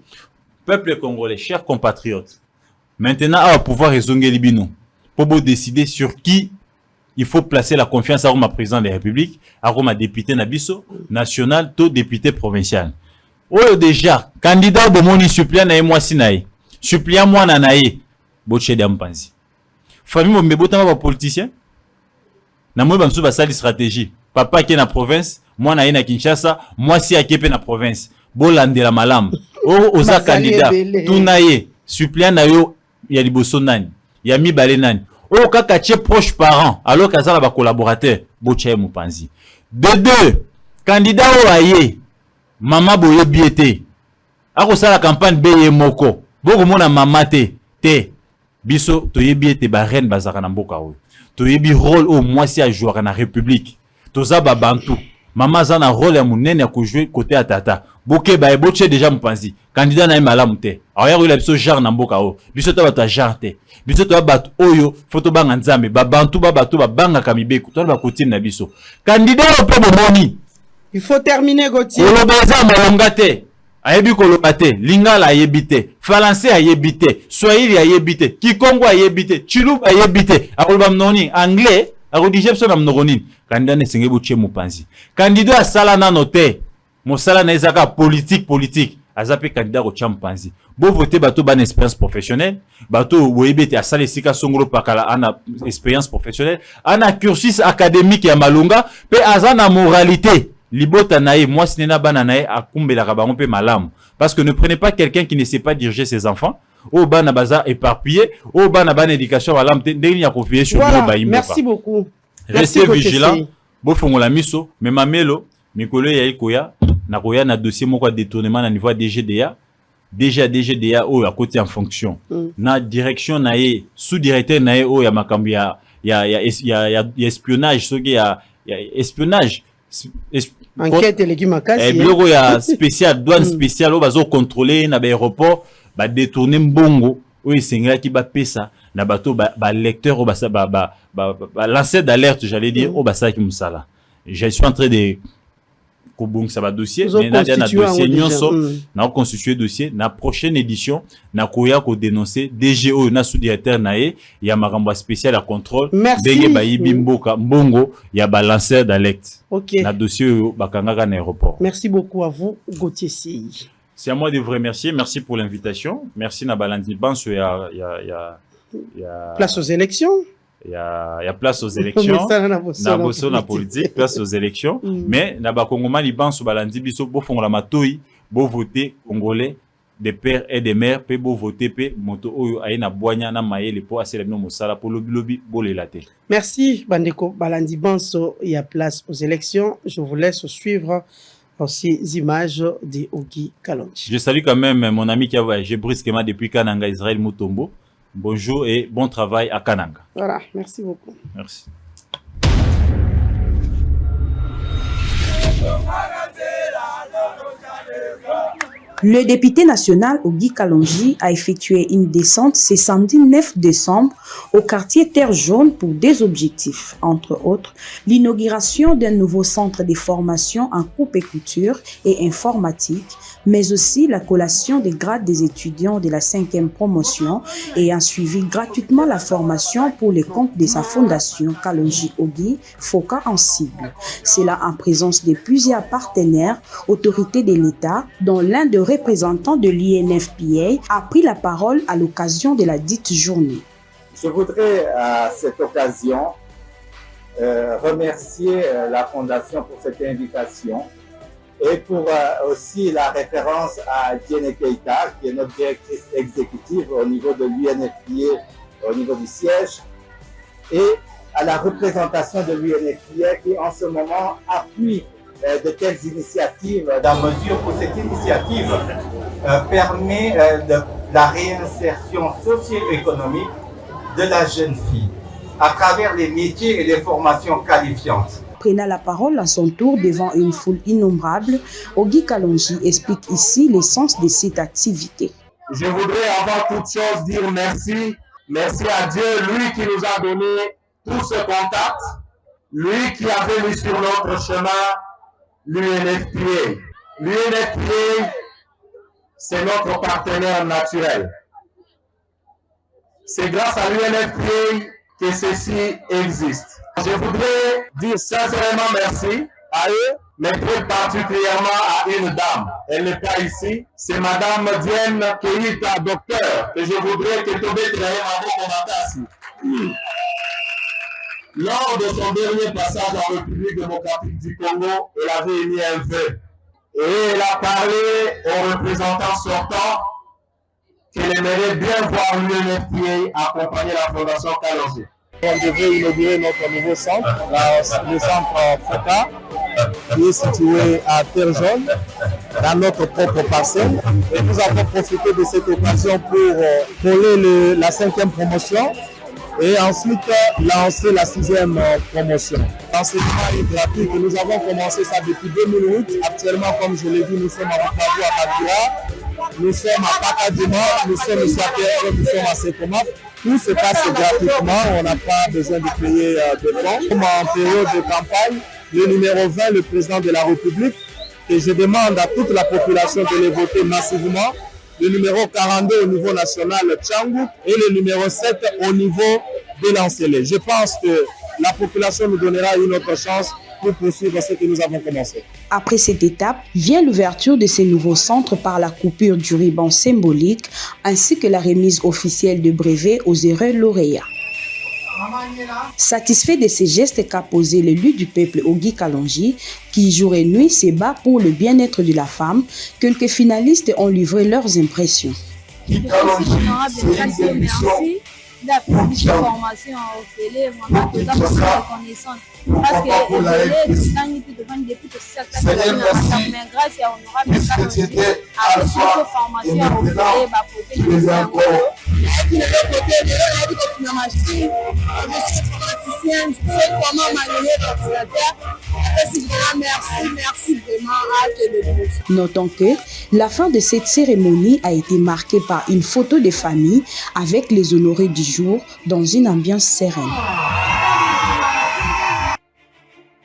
Peuple congolais, chers compatriotes, maintenant, à pouvoir raisonner les binous. Pour décider sur qui il faut placer la confiance à Roma président de la République, à Roma député Nabiso, national, tout député provincial. Oh déjà, candidat de moni suppléant na moi sinaï, suppléant moi nanaï, boche d'ampanzi. Famille mon bébota ma politicien, na moi bamsou ba sali stratégie. Papa qui est na province, moi na na Kinshasa, moi si à Kepe na province. Bolande la malam. Oh oza candidat, tout naïe, suppléant na yo ya liboso nani. Yami Balenani. Oh, kaka tche proche parent, alors qu'à ça, va collaborateur, Bochaye Moupanzi. De deux, candidat au aye, maman boye biete. Ako ça la campagne beye moko. Boko mona mamate, te. Biso, toye biete ba reine bazaka na mboka oyo. Toye bi rôle au moi si a jouer na République. Toza ba bantu. Maman zana rôle ya munene ya jouer côté à tata. Boke ba Bochaye déjà Moupanzi. Candidat na malamu te. Alors il a biso genre na mboka oyo. Biso ta bata genre te. Biso to bat oyo photo banga nzambe ba bantu ba bato ba banga kamibeko to ba kotine na biso. Candidat au peu moni. Il faut terminer Gauthier. Kolobeza malongate. Ayebi kolobate, lingala ayebite, français ayebite, swahili ayebite, kikongo ayebite, chilub ayebite. Akoloba mnoni anglais, akodije biso na mnogonini. Candidat ne senge Bochaye Moupanzi. Candidat sala na note. Mosala na ezaka politique. Azape candidat au Champanzi. Bon voter bateau ban expérience professionnelle, bateau webete a sale sika songolo pakala ana expérience professionnelle, ana cursus académique ya malunga, pe azana moralité. Libota nae, moi sinena bana nae akumbela kabango pe malam. Parce que ne prenez pas quelqu'un qui ne sait pas diriger ses enfants. Au bana baza éparpillé, au bana ban éducation malam te ndeni ya confier sur voilà, ba imba. Merci beaucoup. Restez vigilants. Bo fongola miso, mais mamelo, mikolo ya ikoya. Nakoya na dossier moko détournement na niveau DGDA DGDA o à côté en fonction na direction na ye sous-directeur na ye o ya makambi ya espionnage soki ya espionnage enquête eleki makasi biloko ya spécial douane spéciale o bazo contrôler na ba aéroport ba détourner mbongo o esengelaki ba pesa na bato ba lecteur o ba lancer d'alerte j'allais dire o basaki musala. Je suis en train de ça va dossier mais na dossier nyonso na constituer dossier na prochaine édition na koya ko dénoncer DGO na sous-directeur nae ya makambo spécial à contrôle benge bayibi mboka mbongo ya balanceur d'alerte na dossier bakangaka na aéroport. Merci beaucoup à vous Gauthier Sei. C'est à moi de vous remercier, merci pour l'invitation, merci na balandi banso ya place aux élections. il y a place aux élections na boso na politique place aux élections mais na ba Congomani banso balandi biso bo fongola matoi bo voter congolais des pères et des mères pe bo voter pe moto oyo aina boanya na mayele po asela bino mosala po lobi bolelate. Merci bandeko balandi banso, il y a place aux élections. Je vous laisse suivre ces images de Ogi Kalonji. Je salue quand même mon ami qui a voyagé brusquement depuis Kananga, Israël Mutombo. Bonjour et bon travail à Kananga. Voilà, merci beaucoup. Merci. Le député national Ogi Kalonji a effectué une descente ce samedi 9 décembre au quartier Terre Jaune pour des objectifs, entre autres l'inauguration d'un nouveau centre de formation en coupe et couture et informatique, mais aussi la collation des grades des étudiants de la 5e promotion et a suivi gratuitement la formation pour les comptes de sa fondation Kalonji Ogi Foka en cible. Cela en présence de plusieurs partenaires, autorités de l'État, dont l'un de représentant de l'UNFPA a pris la parole à l'occasion de la dite journée. Je voudrais à cette occasion remercier la Fondation pour cette invitation et pour aussi la référence à Diene Keita, qui est notre directrice exécutive au niveau de l'UNFPA, au niveau du siège, et à la représentation de l'UNFPA qui en ce moment appuie de telles initiatives, dans la mesure où cette initiative permet de la réinsertion socio-économique de la jeune fille à travers les métiers et les formations qualifiantes. Prenant la parole à son tour devant une foule innombrable, Ogi Kalonji explique ici l'essence de cette activité. Je voudrais avant toute chose dire merci. Merci à Dieu, lui qui nous a donné tout ce contact, lui qui avait mis sur notre chemin l'UNFPA. L'UNFPA, c'est notre partenaire naturel. C'est grâce à l'UNFPA que ceci existe. Je voudrais dire sincèrement merci à eux, mais très particulièrement à une dame. Elle n'est pas ici. C'est Madame Diene Keita, docteur, que je voudrais que Tobé travaille avec. Lors de son dernier passage en République démocratique du Congo, elle avait émis un vœu. Et elle a parlé aux représentants sortants qu'elle aimerait bien voir l'UNFPA accompagner la Fondation Kalonji. On devrait inaugurer notre nouveau centre, le centre FOCA, qui est situé à Terre Jaune, dans notre propre parcelle. Et nous avons profité de cette occasion pour coller la 5e promotion et ensuite lancer la 6e promotion. L'enseignement est gratuit et nous avons commencé ça depuis 2008. Actuellement, comme je l'ai dit, nous sommes à Bukavu, à Badira, nous sommes à Pakadima, nous sommes ici à Terre, nous sommes à Sekomaf. Tout se passe gratuitement, on n'a pas besoin de payer de fonds. Comme en période de campagne, le numéro 20, le président de la République, et je demande à toute la population de les voter massivement. Le numéro 42 au niveau national, Tchangou, et le numéro 7 au niveau de l'Ancelé. Je pense que la population nous donnera une autre chance pour poursuivre ce que nous avons commencé. Après cette étape, vient l'ouverture de ces nouveaux centres par la coupure du ruban symbolique ainsi que la remise officielle de brevets aux heureux lauréats. Satisfait de ces gestes qu'a posé l'élu du peuple Ogi Kalonji, qui jour et nuit se bat pour le bien-être de la femme, quelques finalistes ont livré leurs impressions. La formation au télé, vraiment, tout ça, reconnaissante. Parce que le télé, depuis que ça, mais grâce à honorable Kalonji, a reçu cette formation au télé, pour que nous ayons et puis de l'autre côté, je suis informaticien, je sais comment manier l'ordinateur. Merci vraiment à Télévision. Notons que la fin de cette cérémonie a été marquée par une photo de famille avec les honorés du jour dans une ambiance sereine.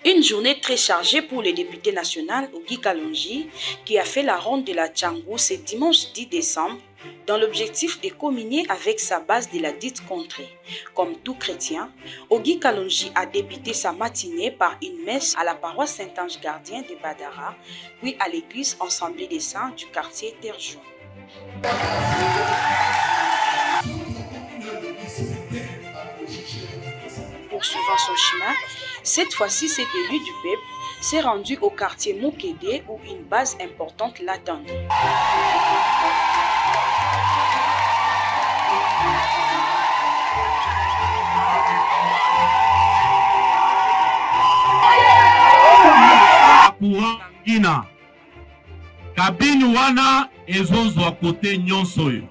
Une journée très chargée pour le député national Ogi Kalonji qui a fait la ronde de la Tchangou ce dimanche 10 décembre dans l'objectif de communier avec sa base de la dite contrée. Comme tout chrétien, Ogi Kalonji a débuté sa matinée par une messe à la paroisse Saint-Ange Gardien de Badara, puis à l'église Assemblée des Saints du quartier Terre Jaune. poursuivant son chemin, cette fois-ci cet élu du peuple s'est rendu au quartier Mokede où une base importante l'attendait. Ina kabini wana ezozwa kote nyonso yo.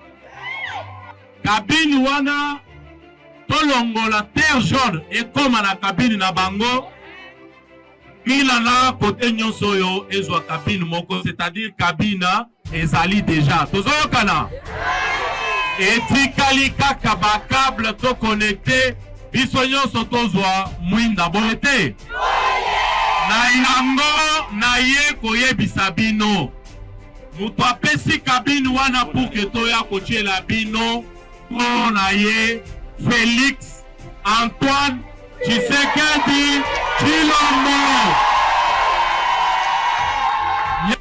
Kabini wana tolongola terre jaune ekoma na kabini na bango. Ina na kote nyonso yo ezwa kabini moko, c'est-à-dire kabina ezali déjà. Tozokana. Etikali kaka ba câble to connecté biso nyonso tozwa mwinda bolete. Na yango na ye koyebisa bino mutu apesi kabine wana pour que toya kotiela bino mpo na ye Félix Antoine Tshisekedi Tshilombo.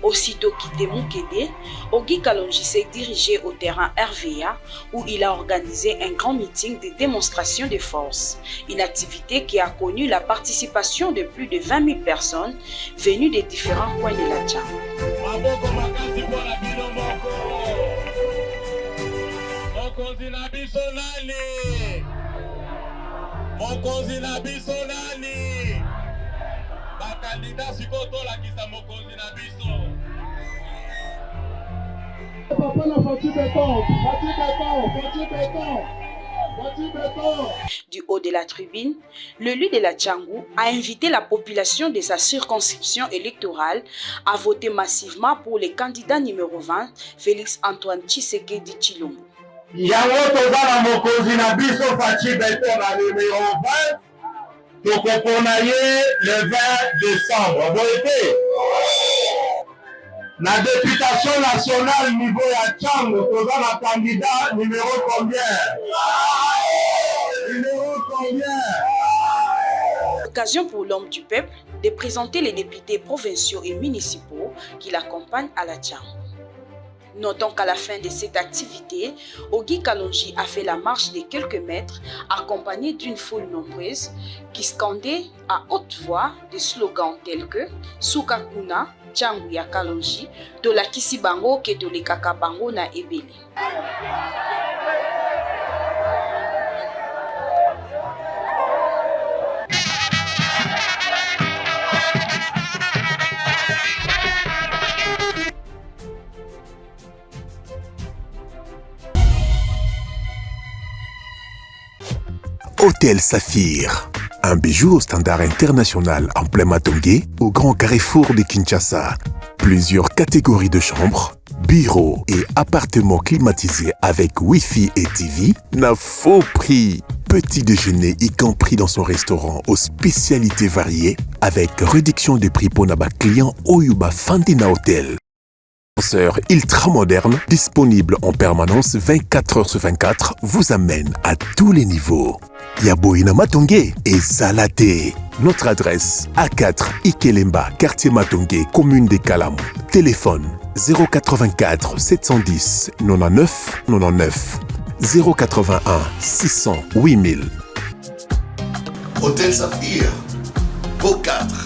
Aussitôt quitté Mokede, Ogi Kalonji s'est dirigé au terrain RVA où il a organisé un grand meeting de démonstration de force. Une activité qui a connu la participation de plus de 20 000 personnes venues des différents coins de la Tchad. Du haut de la tribune, l'élu de la Tchangou a invité la population de sa circonscription électorale à voter massivement pour le candidat numéro 20, Félix Antoine Tshisekedi Tshilombo. Yango toza na mokonzi na biso Fachi Beton na numéro 20. Donc on a le 20 décembre. Vous été la députation nationale niveau ya Tchangou, toza na candidat numéro combien? Numéro combien? Occasion pour l'homme du peuple de présenter les députés provinciaux et municipaux qui l'accompagnent à la Tchangou. Notons qu'à la fin de cette activité, Ogi Kalonji a fait la marche de quelques mètres accompagné d'une foule nombreuse qui scandait à haute voix des slogans tels que Sukakuna, Tchangou ya Kalonji, Tola Kisibango ke Tolekaka Bango na Ebele. Hôtel Saphir, un bijou au standard international en plein Matongé, au grand carrefour de Kinshasa. Plusieurs catégories de chambres, bureaux et appartements climatisés avec Wi-Fi et TV n'a faux prix. Petit déjeuner y compris dans son restaurant aux spécialités variées avec réduction des prix pour naba clients Oyuba Fandina Hotel. Ultra moderne, disponible en permanence 24 h sur 24, vous amène à tous les niveaux. Yaboina Matongé et Salaté. Notre adresse A4 Ikelemba, quartier Matongé, commune des Kalamou. Téléphone 084 710 99 99 081 600 8000. Hôtel Saphir, Beau 4,